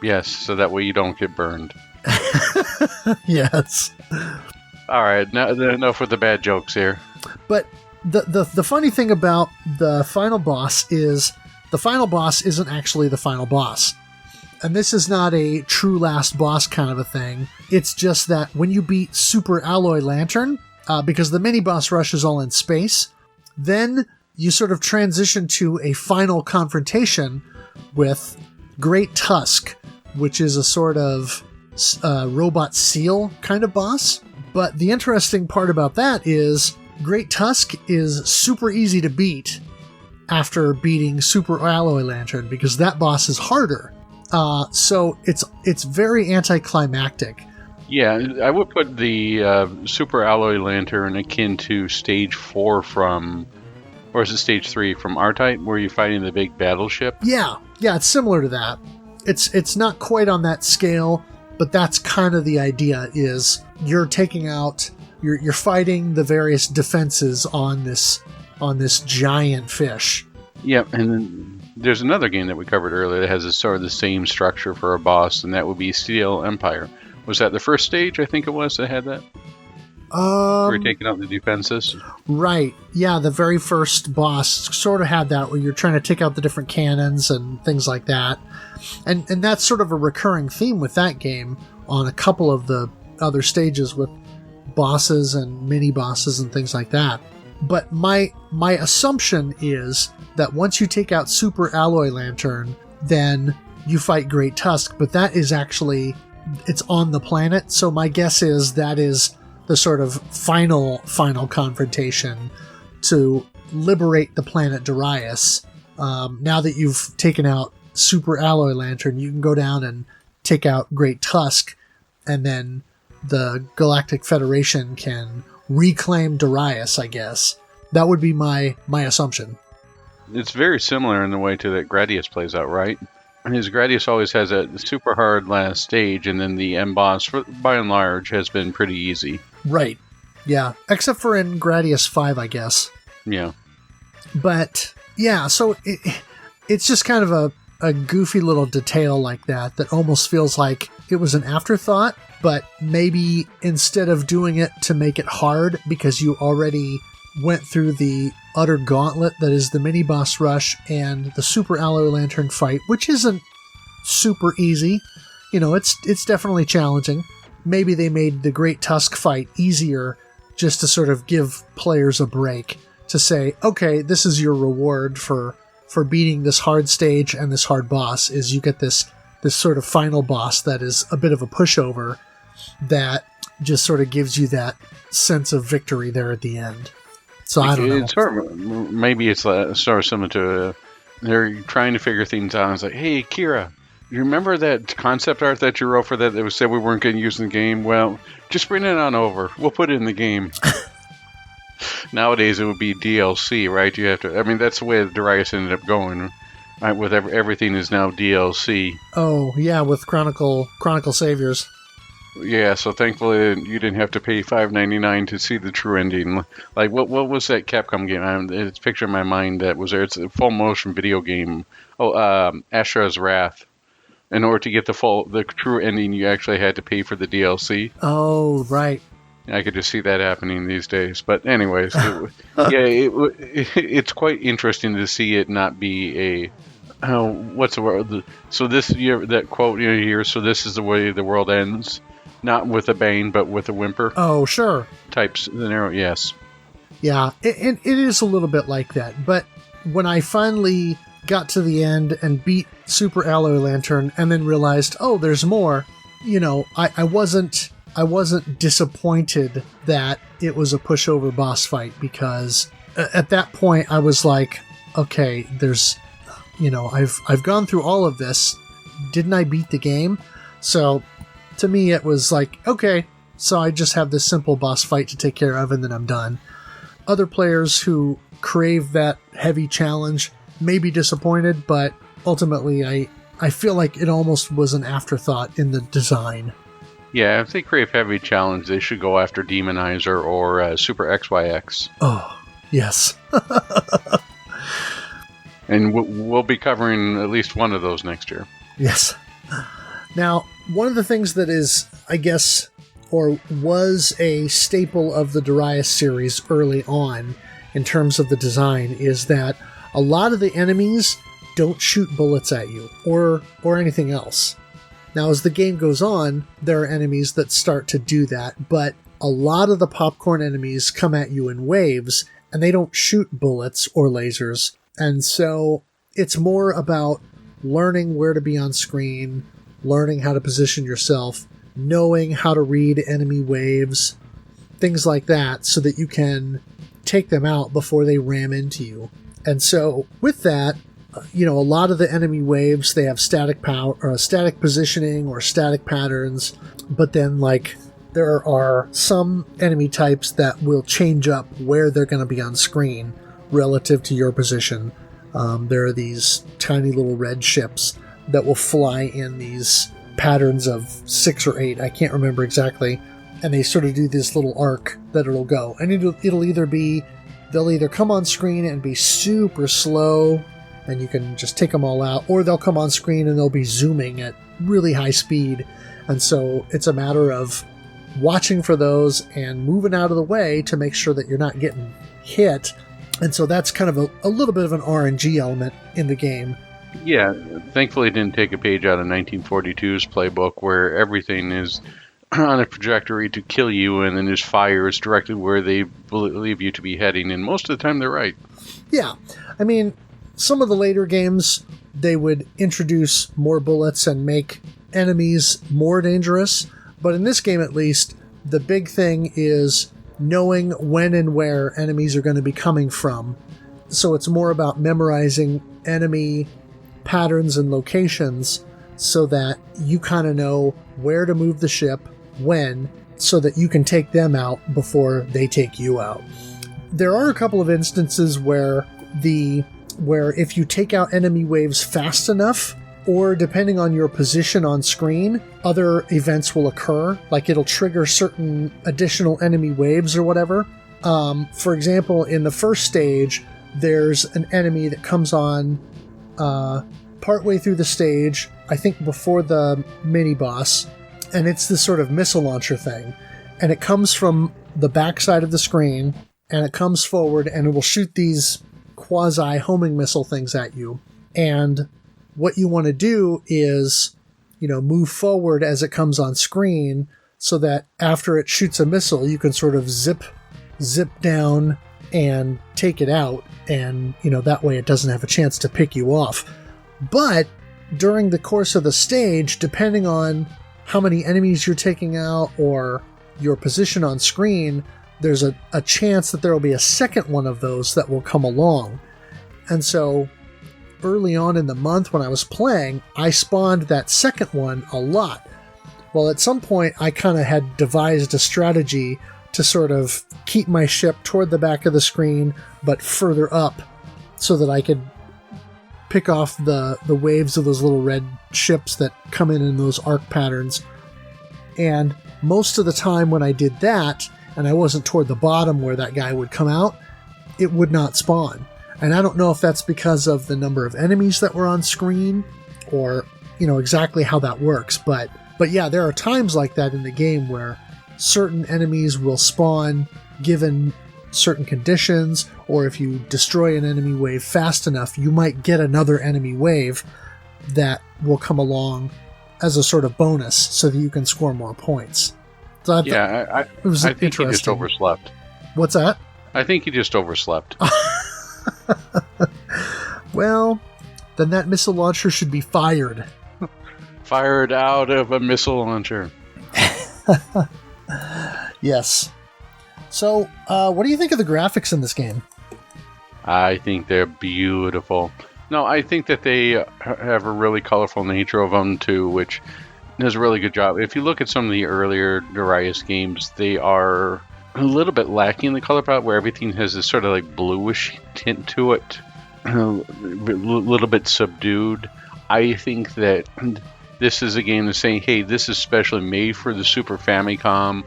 B: Yes, so that way you don't get burned.
A: Yes.
B: All right, now enough with the bad jokes here.
A: But the funny thing about the final boss is the final boss isn't actually the final boss. And this is not a true last boss kind of a thing. It's just that when you beat Super Alloy Lantern, because the mini-boss rush is all in space, then you sort of transition to a final confrontation with Great Tusk, which is a sort of robot seal kind of boss. But the interesting part about that is Great Tusk is super easy to beat after beating Super Alloy Lantern, because that boss is harder. So it's very anticlimactic.
B: Yeah, I would put the Super Alloy Lantern akin to Stage 4 from, or is it Stage 3 from R-Type, where you're fighting the big battleship?
A: Yeah, it's similar to that. It's not quite on that scale, but that's kind of the idea, is you're taking out, you're fighting the various defenses on this giant fish.
B: Yep, and then there's another game that we covered earlier that has a sort of the same structure for a boss, and that would be Steel Empire. Was that the first stage, I think it was, that had that? Where you're taking out the defenses?
A: Right. Yeah, the very first boss sort of had that, where you're trying to take out the different cannons and things like that. And that's sort of a recurring theme with that game on a couple of the other stages with bosses and mini-bosses and things like that. But my assumption is that once you take out Super Alloy Lantern, then you fight Great Tusk, but that is actually, it's on the planet, so my guess is that is the sort of final confrontation to liberate the planet Darius. Now that you've taken out Super Alloy Lantern, you can go down and take out Great Tusk, and then the Galactic Federation can reclaim Darius, I guess. That would be my assumption.
B: It's very similar in the way to that Gradius plays out, right? And his Gradius always has a super hard last stage, and then the end boss, by and large, has been pretty easy.
A: Right. Yeah. Except for in Gradius 5, I guess.
B: Yeah.
A: But, yeah, so it's just kind of a goofy little detail like that almost feels like it was an afterthought, but maybe instead of doing it to make it hard because you already went through the utter gauntlet that is the mini-boss rush and the Super Alloy Lantern fight, which isn't super easy. You know, it's definitely challenging. Maybe they made the Great Tusk fight easier just to sort of give players a break to say, okay, this is your reward for beating this hard stage and this hard boss, is you get this sort of final boss that is a bit of a pushover that just sort of gives you that sense of victory there at the end. So I don't know.
B: It's sort of, maybe it's sort of similar to they're trying to figure things out. It's like, hey, Kira, you remember that concept art that you wrote for that was said we weren't going to use in the game? Well, just bring it on over. We'll put it in the game. Nowadays, it would be DLC, right? You have to. I mean, that's the way Darius ended up going. Right, with everything is now DLC.
A: Oh yeah, with Chronicle Saviors.
B: Yeah, so thankfully you didn't have to pay $5.99 to see the true ending. Like, what was that Capcom game? It's a picture in my mind that was there. It's a full motion video game. Ashra's Wrath. In order to get the true ending, you actually had to pay for the DLC.
A: Oh, right.
B: I could just see that happening these days. But anyways, it's quite interesting to see it not be a, what's the word? So this year, that quote here, so this is the way the world ends. Not with a bang, but with a whimper.
A: Oh, sure.
B: Type scenario, yes.
A: Yeah, it is a little bit like that. But when I finally got to the end and beat Super Alloy Lantern and then realized, oh, there's more, you know, I wasn't disappointed that it was a pushover boss fight, because at that point I was like, okay, there's I've gone through all of this. Didn't I beat the game? So to me, it was like, okay, so I just have this simple boss fight to take care of, and then I'm done. Other players who crave that heavy challenge may be disappointed, but ultimately I feel like it almost was an afterthought in the design.
B: Yeah, if they crave heavy challenge, they should go after Demonizer or Super XYX.
A: Oh, yes.
B: And we'll be covering at least one of those next year.
A: Yes. Now, one of the things that is, I guess, or was a staple of the Darius series early on in terms of the design is that a lot of the enemies don't shoot bullets at you or anything else. Now, as the game goes on, there are enemies that start to do that, but a lot of the popcorn enemies come at you in waves, and they don't shoot bullets or lasers. And so it's more about learning where to be on screen, learning how to position yourself, knowing how to read enemy waves, things like that, so that you can take them out before they ram into you. And so with that, a lot of the enemy waves, they have static power or static positioning or static patterns, but then there are some enemy types that will change up where they're going to be on screen relative to your position. There are these tiny little red ships that will fly in these patterns of 6 or 8, I can't remember exactly, and they sort of do this little arc that it'll go. And it'll they'll either come on screen and be super slow, and you can just take them all out, or they'll come on screen and they'll be zooming at really high speed. And so it's a matter of watching for those and moving out of the way to make sure that you're not getting hit. And so that's kind of a little bit of an RNG element in the game.
B: Yeah, thankfully it didn't take a page out of 1942's playbook where everything is on a trajectory to kill you and then just fires directly where they believe you to be heading, and most of the time they're right.
A: Yeah, I mean, some of the later games, they would introduce more bullets and make enemies more dangerous, but in this game at least, the big thing is knowing when and where enemies are going to be coming from. So it's more about memorizing enemy patterns and locations so that you kind of know where to move the ship, when, so that you can take them out before they take you out. There are a couple of instances where if you take out enemy waves fast enough, or depending on your position on screen, other events will occur, like it'll trigger certain additional enemy waves or whatever. For example, in the first stage, there's an enemy that comes on partway through the stage, I think before the mini-boss, and it's this sort of missile launcher thing. And it comes from the backside of the screen, and it comes forward, and it will shoot these quasi-homing missile things at you. And what you want to do is, move forward as it comes on screen so that after it shoots a missile, you can sort of zip down and take it out. And, that way it doesn't have a chance to pick you off. But during the course of the stage, depending on how many enemies you're taking out or your position on screen, there's a chance that there will be a second one of those that will come along. And so early on in the month when I was playing, I spawned that second one a lot. Well, at some point, I kind of had devised a strategy to sort of keep my ship toward the back of the screen, but further up, so that I could pick off the waves of those little red ships that come in those arc patterns. And most of the time when I did that, and I wasn't toward the bottom where that guy would come out, it would not spawn. And I don't know if that's because of the number of enemies that were on screen, or, exactly how that works. But yeah, there are times like that in the game where certain enemies will spawn given certain conditions, or if you destroy an enemy wave fast enough, you might get another enemy wave that will come along as a sort of bonus so that you can score more points. So I think
B: he just overslept.
A: What's that?
B: I think he just overslept.
A: Well, then that missile launcher should be fired.
B: Fired out of a missile launcher.
A: Yes. So, what do you think of the graphics in this game?
B: I think they're beautiful. No, I think that they have a really colorful nature of them too, which does a really good job. If you look at some of the earlier Darius games, they are a little bit lacking in the color palette, where everything has this sort of like bluish tint to it, a little bit subdued. I think that this is a game that's saying, hey, this is specially made for the Super Famicom.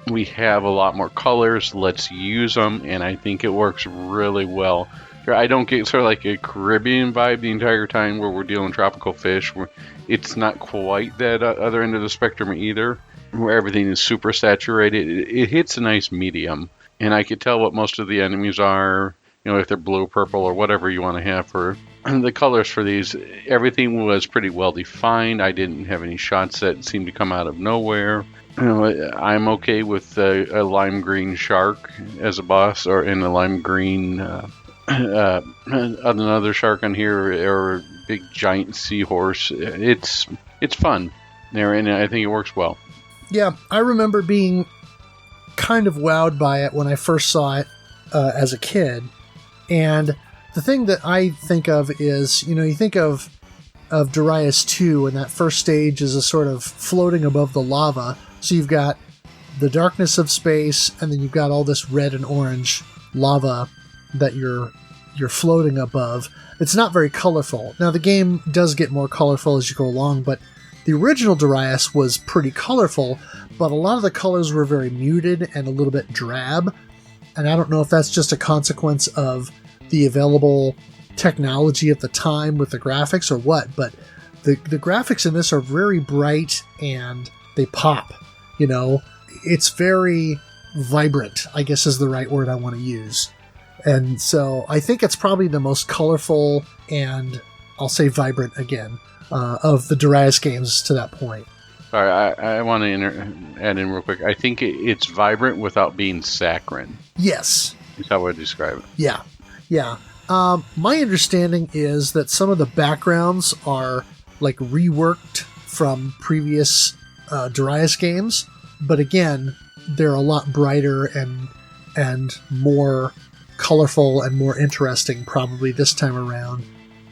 B: We have a lot more colors. Let's use them, and I think it works really well. I don't get sort of like a Caribbean vibe the entire time where we're dealing tropical fish. It's not quite that other end of the spectrum either, where everything is super saturated. It hits a nice medium, and I could tell what most of the enemies are, if they're blue, purple, or whatever you want to have for the colors for these. Everything was pretty well defined. I didn't have any shots that seemed to come out of nowhere. I'm okay with a lime green shark as a boss, or in a lime green another shark on here, or a big giant seahorse. It's fun there, and I think it works well.
A: Yeah, I remember being kind of wowed by it when I first saw it as a kid. And the thing that I think of is, you think of Darius 2, and that first stage is a sort of floating above the lava. So you've got the darkness of space, and then you've got all this red and orange lava that you're floating above. It's not very colorful. Now, the game does get more colorful as you go along, but the original Darius was pretty colorful, but a lot of the colors were very muted and a little bit drab. And I don't know if that's just a consequence of the available technology at the time with the graphics or what, but the graphics in this are very bright and they pop. It's very vibrant, I guess is the right word I want to use. And so I think it's probably the most colorful and, I'll say vibrant again, of the Darius games to that point.
B: Sorry, I want to add in real quick. I think it's vibrant without being saccharine.
A: Yes.
B: Is how I would describe it.
A: Yeah. My understanding is that some of the backgrounds are like reworked from previous Darius games, but again, they're a lot brighter and more colorful and more interesting probably this time around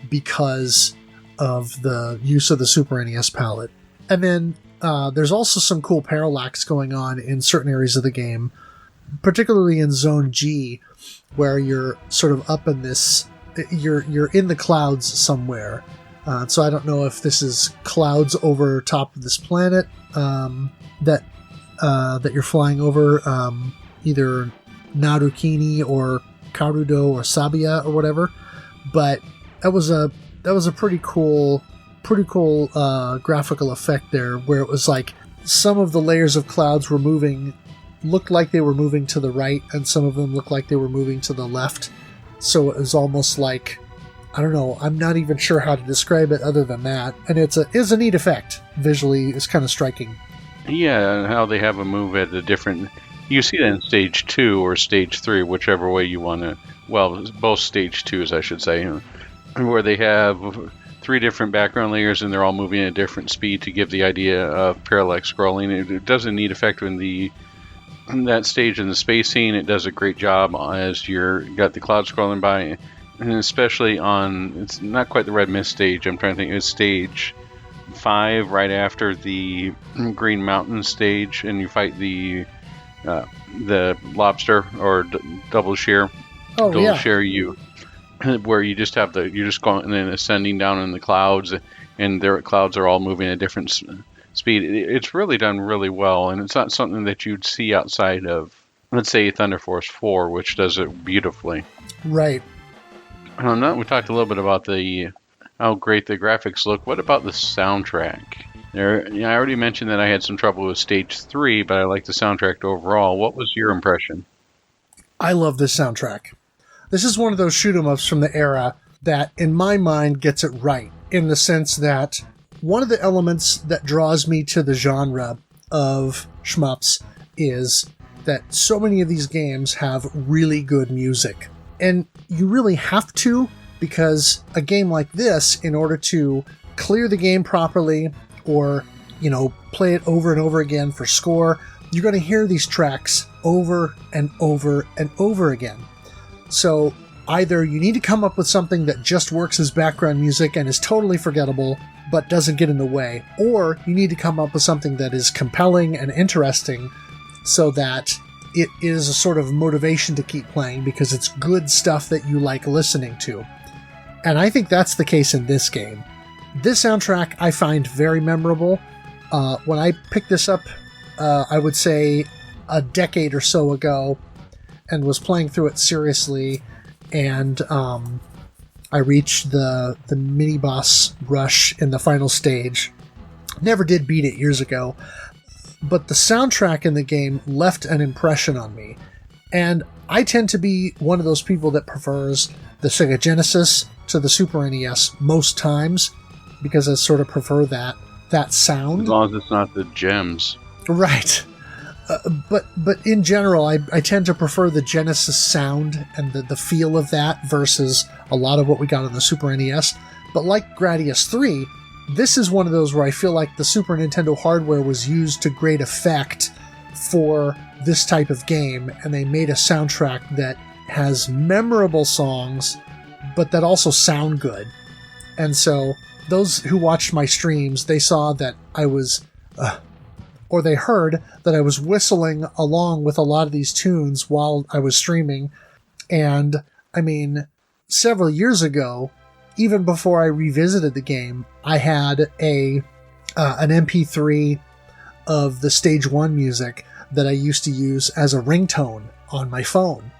A: because of the use of the Super NES palette. And then there's also some cool parallax going on in certain areas of the game, particularly in Zone G, where you're sort of up in this, you're in the clouds somewhere. So I don't know if this is clouds over top of this planet that you're flying over, either Narukini or Karudo or Sabia or whatever, but that was a pretty cool graphical effect there, where it was like some of the layers of clouds looked like they were moving to the right, and some of them looked like they were moving to the left. So it was almost like, I don't know, I'm not even sure how to describe it other than that. And it's a neat effect. Visually, it's kind of striking.
B: Yeah, and how they have a move at a different... You see that in Stage 2 or Stage 3, whichever way you want to... Well, both Stage 2s, I should say. Where they have 3 different background layers, and they're all moving at a different speed to give the idea of parallax scrolling. It does a neat effect in that stage in the space scene. It does a great job as you're got the clouds scrolling by, and especially on, it's not quite the Red Mist stage, I'm trying to think, it's Stage 5 right after the Green Mountain stage, and you fight the lobster or double shear.
A: Oh,
B: double
A: yeah.
B: shear where you just have you're just going and then ascending down in the clouds, and their clouds are all moving at different speed. It's really done really well, and it's not something that you'd see outside of, let's say, Thunder Force 4, which does it beautifully.
A: Right.
B: We talked a little bit about how great the graphics look. What about the soundtrack? I already mentioned that I had some trouble with Stage 3, but I like the soundtrack overall. What was your impression?
A: I love this soundtrack. This is one of those shoot-'em-ups from the era that, in my mind, gets it right, in the sense that one of the elements that draws me to the genre of shmups is that so many of these games have really good music. And you really have to, because a game like this, in order to clear the game properly, or, play it over and over again for score, you're going to hear these tracks over and over and over again. So either you need to come up with something that just works as background music and is totally forgettable but doesn't get in the way, or you need to come up with something that is compelling and interesting so that it is a sort of motivation to keep playing because it's good stuff that you like listening to. And I think that's the case in this game. This soundtrack I find very memorable. When I picked this up, I would say a decade or so ago, and was playing through it seriously, and I reached the mini-boss rush in the final stage. Never did beat it years ago, but the soundtrack in the game left an impression on me. And I tend to be one of those people that prefers the Sega Genesis to the Super NES most times, because I sort of prefer that sound.
B: As long as it's not the gems.
A: Right. But in general, I tend to prefer the Genesis sound and the feel of that versus a lot of what we got on the Super NES. But like Gradius 3, this is one of those where I feel like the Super Nintendo hardware was used to great effect for this type of game, and they made a soundtrack that has memorable songs, but that also sound good. And so those who watched my streams, they saw that I was... or they heard that I was whistling along with a lot of these tunes while I was streaming. And, I mean, several years ago, even before I revisited the game, I had an MP3 of the Stage 1 music that I used to use as a ringtone on my phone.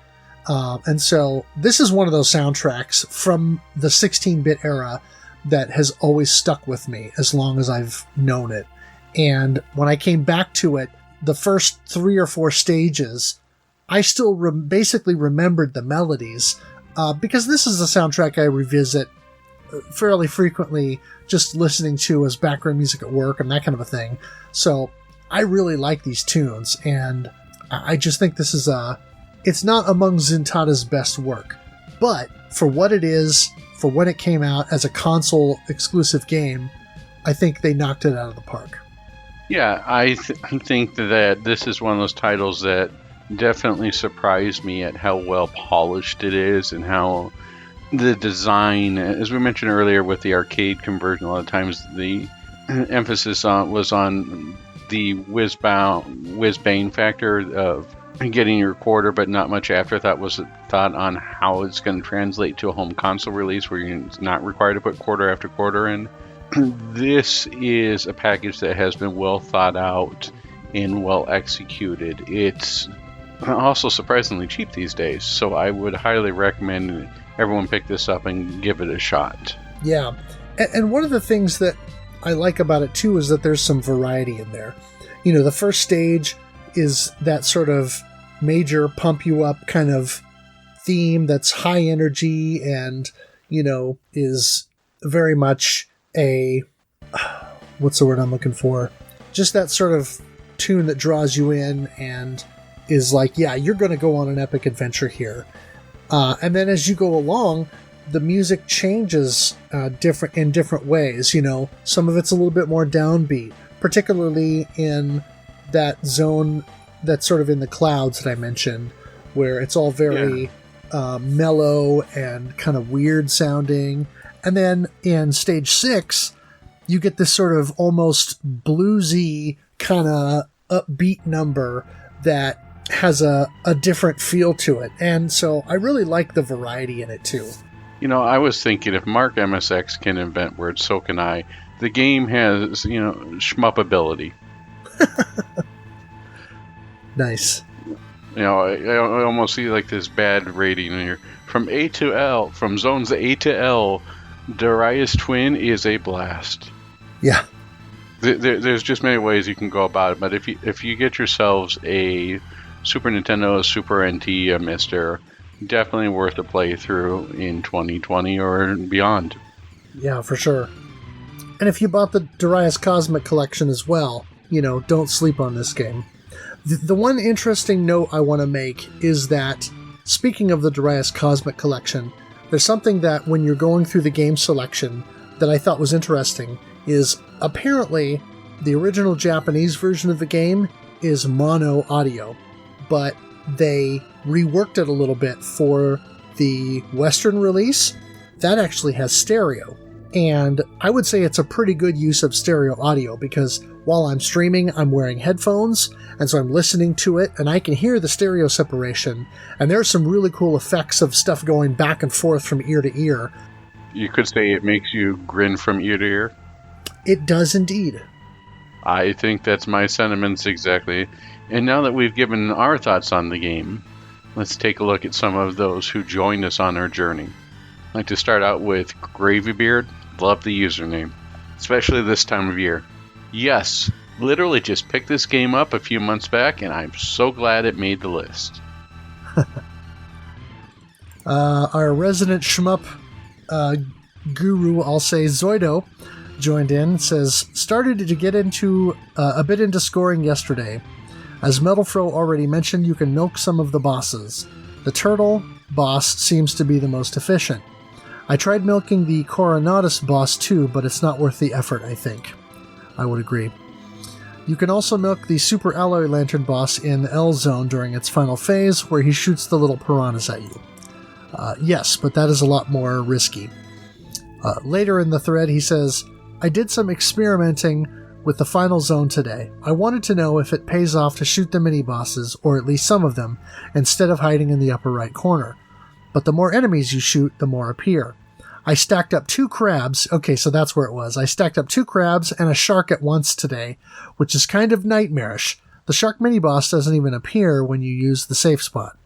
A: And so this is one of those soundtracks from the 16-bit era that has always stuck with me as long as I've known it. And when I came back to it, the first 3 or 4 stages, I still basically remembered the melodies, because this is a soundtrack I revisit fairly frequently, just listening to as background music at work and that kind of a thing. So I really like these tunes, and I just think this is it's not among Zintata's best work, but for what it is, for when it came out as a console exclusive game, I think they knocked it out of the park.
B: Yeah, I think that this is one of those titles that definitely surprised me at how well polished it is and how the design, as we mentioned earlier with the arcade conversion, a lot of times the emphasis was on the whiz-bang factor of getting your quarter, but not much afterthought was thought on how it's going to translate to a home console release where you're not required to put quarter after quarter in. This is a package that has been well thought out and well executed. It's also surprisingly cheap these days, so I would highly recommend everyone pick this up and give it a shot.
A: Yeah, and one of the things that I like about it too is that there's some variety in there. You know, the first stage is that sort of major pump you up kind of theme that's high energy and, you know, is very much what's the word I'm looking for? Just that sort of tune that draws you in and is like, yeah, you're going to go on an epic adventure here. And then as you go along, the music changes in different ways. You know, some of it's a little bit more downbeat, particularly in that zone that's sort of in the clouds that I mentioned, where it's all very mellow and kind of weird sounding. And then in stage 6, you get this sort of almost bluesy kind of upbeat number that has a different feel to it. And so I really like the variety in it too.
B: You know, I was thinking if Mark MSX can invent words, so can I. The game has, you know, shmuppability.
A: Nice.
B: You know, I almost see like this bad rating in here. From A to L, from zones A to L, Darius Twin is a blast.
A: Yeah.
B: There's just many ways you can go about it, but if you get yourselves a Super Nintendo, a Super NT, a Mister, definitely worth a playthrough in 2020 or beyond.
A: Yeah, for sure. And if you bought the Darius Cosmic Collection as well, you know, don't sleep on this game. The one interesting note I want to make is that, speaking of the Darius Cosmic Collection, there's something that when you're going through the game selection that I thought was interesting, is apparently the original Japanese version of the game is mono audio, but they reworked it a little bit for The Western release, that actually has stereo. And I would say it's a pretty good use of stereo audio because while I'm streaming, I'm wearing headphones, and so I'm listening to it, and I can hear the stereo separation. And there's some really cool effects of stuff going back and forth from ear to ear.
B: You could say it makes you grin from ear to ear.
A: It does indeed.
B: I think that's my sentiments exactly. And now that we've given our thoughts on the game, let's take a look at some of those who joined us on our journey. I'd like to start out with Gravybeard. Love the username, especially this time of year. Yes, literally just picked this game up a few months back, and I'm so glad it made the list.
A: Our resident shmup guru, I'll say Zoido, joined in. Says, started to get into a bit into scoring yesterday. As MetalFRO already mentioned, you can milk some of the bosses. The turtle boss seems to be the most efficient. I tried milking the Coronatus boss too, but it's not worth the effort, I think. I would agree. You can also milk the Super Alloy Lantern boss in L Zone during its final phase, where he shoots the little piranhas at you. Yes, but that is a lot more risky. Later in the thread, he says, I did some experimenting with the final zone today. I wanted to know if it pays off to shoot the mini-bosses, or at least some of them, instead of hiding in the upper right corner. But the more enemies you shoot, the more appear. I stacked up 2 crabs. Okay, so that's where it was. I stacked up 2 crabs and a shark at once today, which is kind of nightmarish. The shark mini-boss doesn't even appear when you use the safe spot.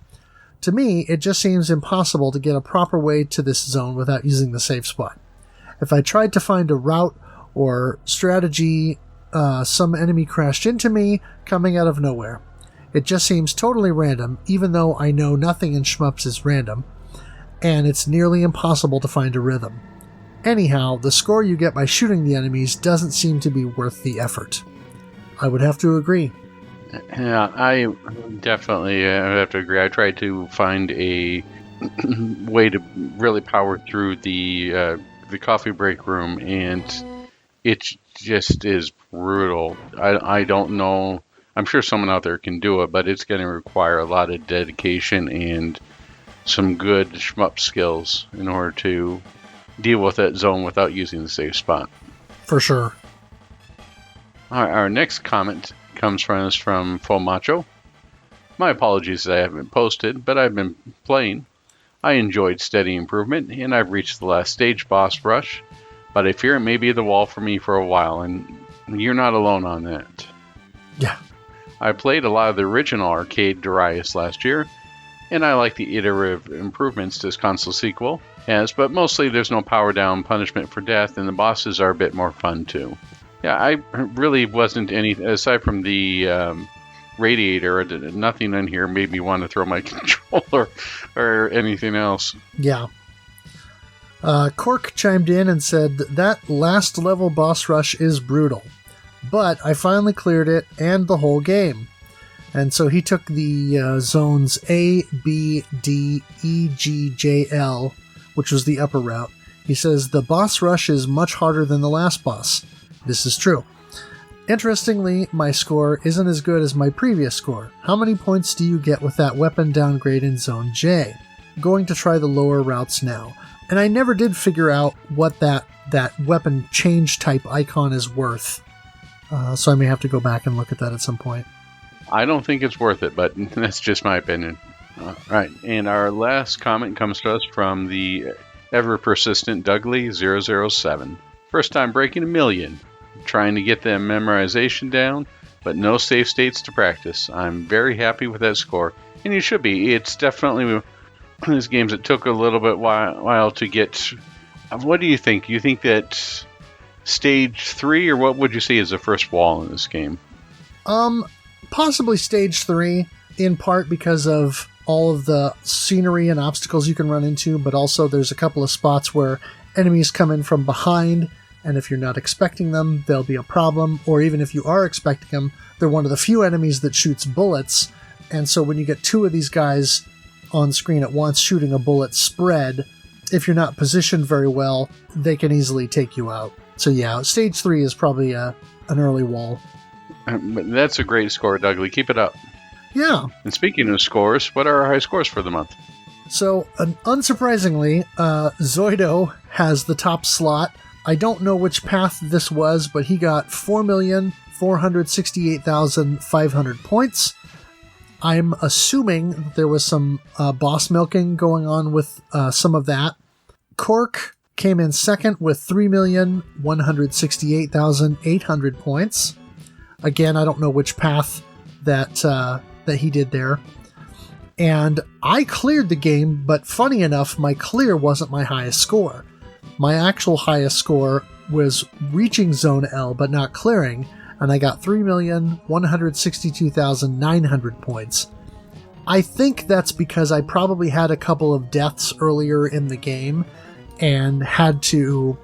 A: To me, it just seems impossible to get a proper way to this zone without using the safe spot. If I tried to find a route or strategy, some enemy crashed into me, coming out of nowhere. It just seems totally random, even though I know nothing in shmups is random, and it's nearly impossible to find a rhythm. Anyhow, the score you get by shooting the enemies doesn't seem to be worth the effort. I would have to agree.
B: Yeah, I definitely have to agree. I tried to find a way to really power through the coffee break room, and it just is brutal. I don't know. I'm sure someone out there can do it, but it's going to require a lot of dedication and some good shmup skills in order to deal with that zone without using the safe spot.
A: For sure.
B: Our next comment comes from us from Full Macho. My apologies that I haven't posted, but I've been playing. I enjoyed steady improvement, and I've reached the last stage boss rush, but I fear it may be the wall for me for a while, and you're not alone on that.
A: Yeah.
B: I played a lot of the original arcade Darius last year, and I like the iterative improvements this console sequel has, but mostly there's no power down punishment for death, and the bosses are a bit more fun too. Yeah, I really wasn't any, aside from the radiator, nothing in here made me want to throw my controller or anything else.
A: Yeah. Cork chimed in and said, that last level boss rush is brutal, but I finally cleared it and the whole game. And so he took the zones A, B, D, E, G, J, L, which was the upper route. He says, the boss rush is much harder than the last boss. This is true. Interestingly, my score isn't as good as my previous score. How many points do you get with that weapon downgrade in Zone J? Going to try the lower routes now. And I never did figure out what that weapon change type icon is worth. So I may have to go back and look at that at some point.
B: I don't think it's worth it, but that's just my opinion. Right, and our last comment comes to us from the ever-persistent Dougley007. First time breaking 1 million. Trying to get the memorization down, but no safe states to practice. I'm very happy with that score, and you should be. It's definitely one of those games that took a little bit while to get. What do you think? You think that stage 3, or what would you say is the first wall in this game?
A: Possibly stage 3, in part because of all of the scenery and obstacles you can run into, but also there's a couple of spots where enemies come in from behind, and if you're not expecting them, there'll be a problem, or even if you are expecting them, they're one of the few enemies that shoots bullets, and so when you get 2 of these guys on screen at once shooting a bullet spread, if you're not positioned very well, they can easily take you out. So yeah, stage 3 is probably an early wall.
B: But that's a great score, Dougley. Keep it up.
A: Yeah.
B: And speaking of scores, what are our high scores for the month?
A: So, unsurprisingly, Zoido has the top slot. I don't know which path this was, but he got 4,468,500 points. I'm assuming there was some boss milking going on with some of that. Cork came in second with 3,168,800 points. Again, I don't know which path that he did there. And I cleared the game, but funny enough, my clear wasn't my highest score. My actual highest score was reaching Zone L, but not clearing, and I got 3,162,900 points. I think that's because I probably had a couple of deaths earlier in the game and had to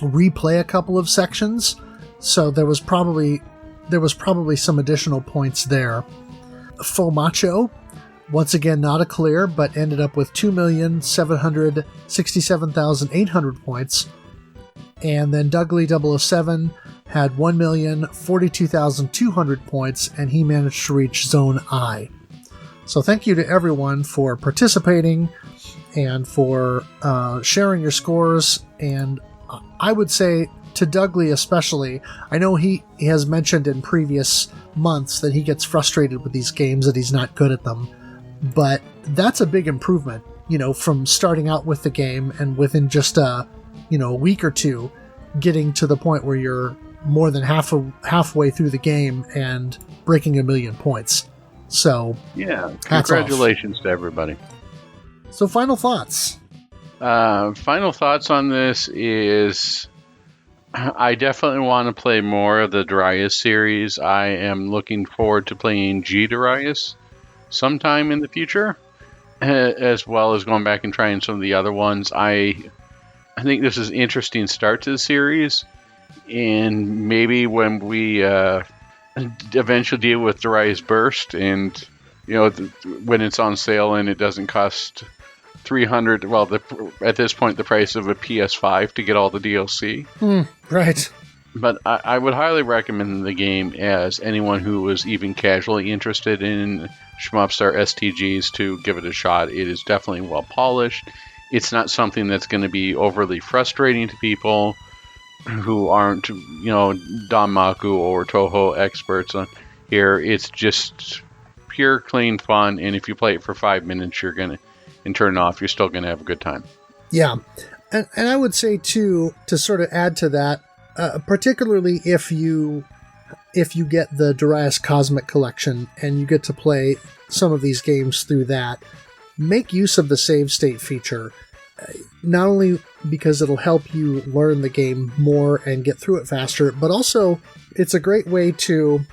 A: replay a couple of sections, so there was probably some additional points there. Faux Macho, once again not a clear, but ended up with 2,767,800 points. And then Dougley 007 had 1,042,200 points, and he managed to reach Zone I. So thank you to everyone for participating and for sharing your scores. And I would say to Dougley especially, I know he has mentioned in previous months that he gets frustrated with these games, that he's not good at them. But that's a big improvement, from starting out with the game and within just a week or two, getting to the point where you're more than halfway through the game and breaking 1 million points. So
B: yeah, congratulations to everybody.
A: So final thoughts.
B: Final thoughts on this is I definitely want to play more of the Darius series. I am looking forward to playing G Darius sometime in the future, as well as going back and trying some of the other ones. I think this is an interesting start to the series, and maybe when we eventually deal with Darius Burst, and when it's on sale and it doesn't cost $300, well, at this point the price of a PS5 to get all the DLC.
A: Right.
B: But I would highly recommend the game as anyone who was even casually interested in shmups or STGs to give it a shot. It is definitely well polished. It's not something that's going to be overly frustrating to people who aren't, Danmaku or Toho experts on here. It's just pure, clean fun, and if you play it for 5 minutes, and turn it off, you're still going to have a good time.
A: Yeah. And I would say, too, to sort of add to that, particularly if you get the Darius Cosmic Collection and you get to play some of these games through that, make use of the save state feature. Not only because it'll help you learn the game more and get through it faster, but also it's a great way to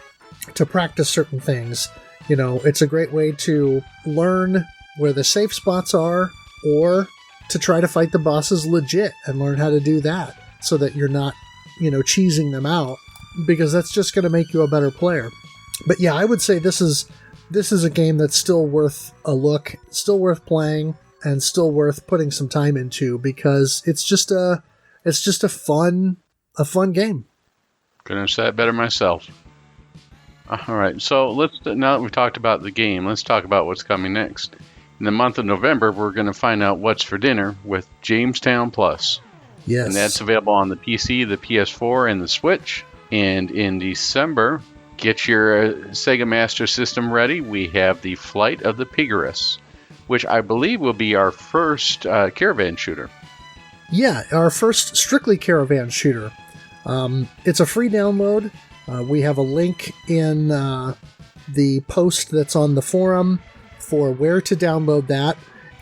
A: practice certain things. It's a great way to learn where the safe spots are, or to try to fight the bosses legit and learn how to do that so that you're not, cheesing them out, because that's just going to make you a better player. But yeah, I would say this is a game that's still worth a look, still worth playing, and still worth putting some time into, because it's just a fun game.
B: Couldn't have said it better myself. All right, so now that we've talked about the game, let's talk about what's coming next. In the month of November, we're going to find out what's for dinner with Jamestown Plus.
A: Yes.
B: And that's available on the PC, the PS4, and the Switch. And in December, get your Sega Master System ready. We have the Flight of the Pigorus, which I believe will be our first caravan shooter.
A: Yeah, our first strictly caravan shooter. It's a free download. We have a link in the post that's on the forum for where to download that,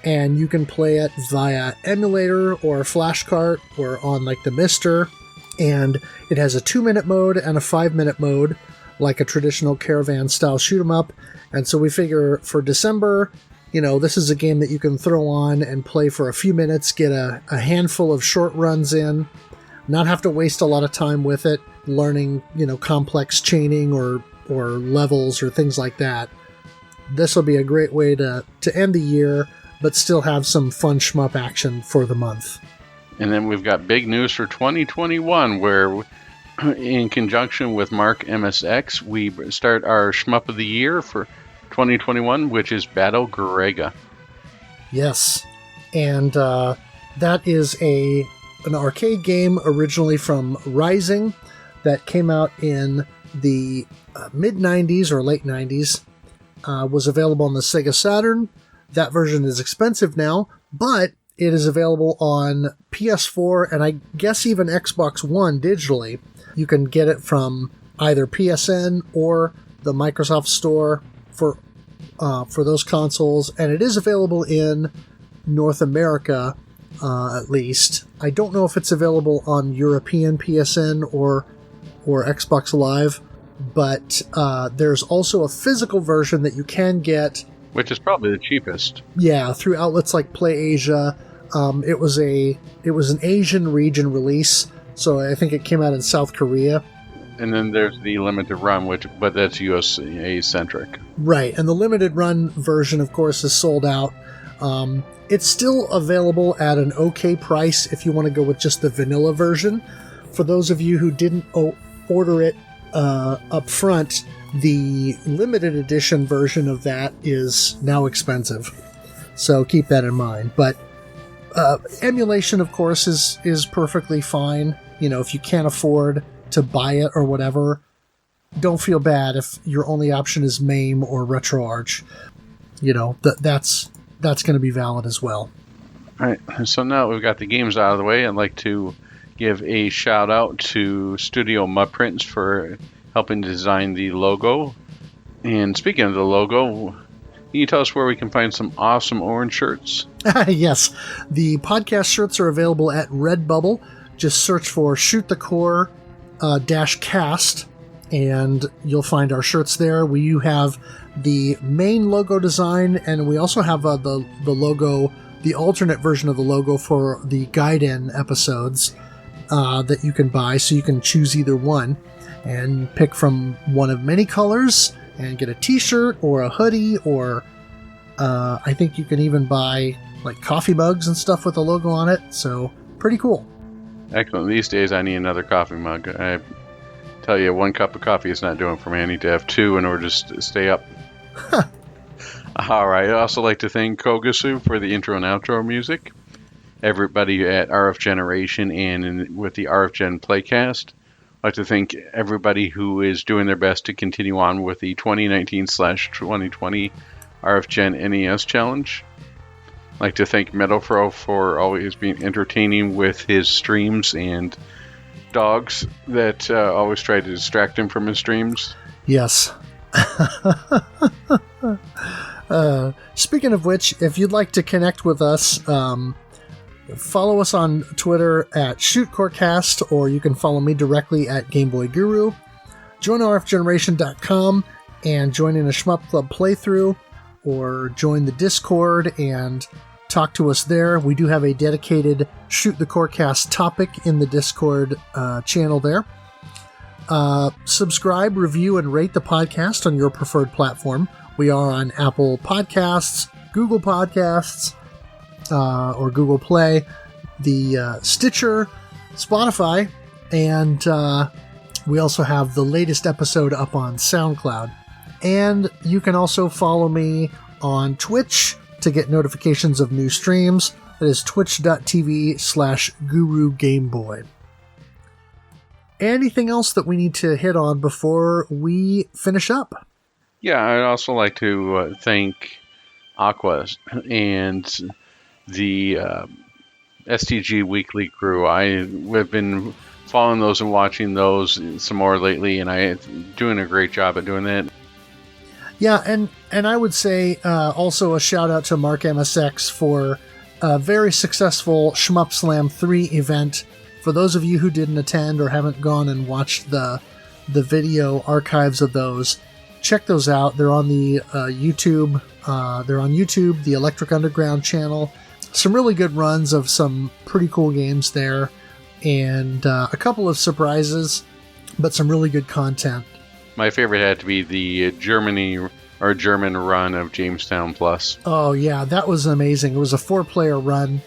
A: and you can play it via emulator or flashcart or on like the Mister, and it has a 2-minute mode and a 5-minute mode, like a traditional caravan style shoot 'em up. And so we figure for December, this is a game that you can throw on and play for a few minutes, get a handful of short runs in, not have to waste a lot of time with it, learning, complex chaining or levels or things like that. This will be a great way to end the year, but still have some fun shmup action for the month.
B: And then we've got big news for 2021, where in conjunction with Mark MSX, we start our shmup of the year for 2021, which is Battle Garega.
A: Yes. And that is an arcade game originally from Rising that came out in the mid-90s or late 90s. Was available on the Sega Saturn. That version is expensive now, but it is available on PS4 and I guess even Xbox One digitally. You can get it from either PSN or the Microsoft Store for those consoles, and it is available in North America, at least. I don't know if it's available on European PSN or Xbox Live, but there's also a physical version that you can get,
B: which is probably the cheapest.
A: Yeah, through outlets like PlayAsia. It was an Asian region release, so I think it came out in South Korea.
B: And then there's the limited run, but that's USA centric.
A: Right, and the limited run version, of course, is sold out. It's still available at an okay price if you want to go with just the vanilla version. For those of you who didn't order it up front, the limited edition version of that is now expensive. So keep that in mind. But emulation, of course, is perfectly fine. You know, if you can't afford to buy it or whatever, don't feel bad if your only option is MAME or RetroArch. You know, that's going to be valid as well.
B: All right, so now we've got the games out of the way. I'd like to give a shout out to Studio Mudprints for helping design the logo. And speaking of the logo, can you tell us where we can find some awesome orange shirts?
A: Yes, the podcast shirts are available at Redbubble. Just search for Shoot the Core -cast, and you'll find our shirts there. We have the main logo design, and we also have the logo, the alternate version of the logo for the Gaiden episodes that you can buy, so you can choose either one and pick from one of many colors and get a t-shirt or a hoodie, or I think you can even buy like coffee mugs and stuff with the logo on it, so pretty cool.
B: Excellent. These days I need another coffee mug. I tell you, one cup of coffee is not doing for me. I need to have two in order to stay up. All right. I'd also like to thank Kogasu for the intro and outro music. Everybody at RF Generation and with the RF Gen Playcast. I'd like to thank everybody who is doing their best to continue on with the 2019/2020 RF Gen NES Challenge. I'd like to thank MetalFRO for always being entertaining with his streams and dogs that always try to distract him from his streams.
A: Yes. Speaking of which, if you'd like to connect with us, follow us on Twitter at ShootCoreCast, or you can follow me directly at GameBoyGuru. Join rfgeneration.com and join in a Shmup Club playthrough, or join the Discord and talk to us there. We do have a dedicated Shoot the Corecast topic in the Discord channel there. Subscribe, review, and rate the podcast on your preferred platform. We are on Apple Podcasts, Google Podcasts, or Google Play, the Stitcher, Spotify, and we also have the latest episode up on SoundCloud. And you can also follow me on Twitch to get notifications of new streams. That is twitch.tv/GuruGameBoy. Anything else that we need to hit on before we finish up?
B: Yeah, I'd also like to thank Aqua and the STG Weekly crew. I've been following those and watching those some more lately, and I'm doing a great job at doing that.
A: Yeah, and I would say also a shout out to Mark MSX for a very successful Shmup Slam 3 event. For those of you who didn't attend or haven't gone and watched the video archives of those, check those out. They're on the YouTube. They're on YouTube, the Electric Underground channel. Some really good runs of some pretty cool games there, and a couple of surprises, but some really good content.
B: My favorite had to be the German run of Jamestown Plus.
A: Oh yeah, that was amazing. It was a 4-player run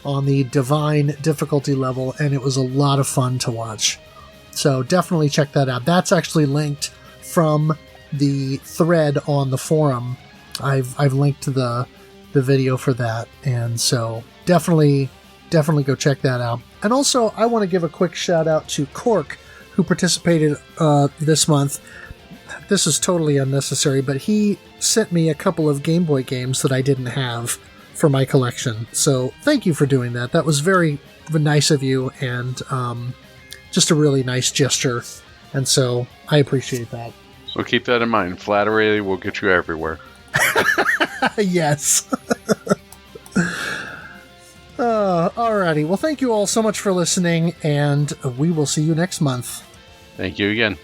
A: on the Divine difficulty level, and it was a lot of fun to watch. So definitely check that out. That's actually linked from the thread on the forum. I've linked to the video for that. And so definitely go check that out. And also, I want to give a quick shout out to Cork, who participated this month. This is totally unnecessary, but he sent me a couple of Game Boy games that I didn't have for my collection. So thank you for doing that. That was very nice of you, and just a really nice gesture. And so I appreciate that.
B: So keep that in mind. Flattery will get you everywhere.
A: Yes. Alrighty. Well, thank you all so much for listening, and we will see you next month.
B: Thank you again.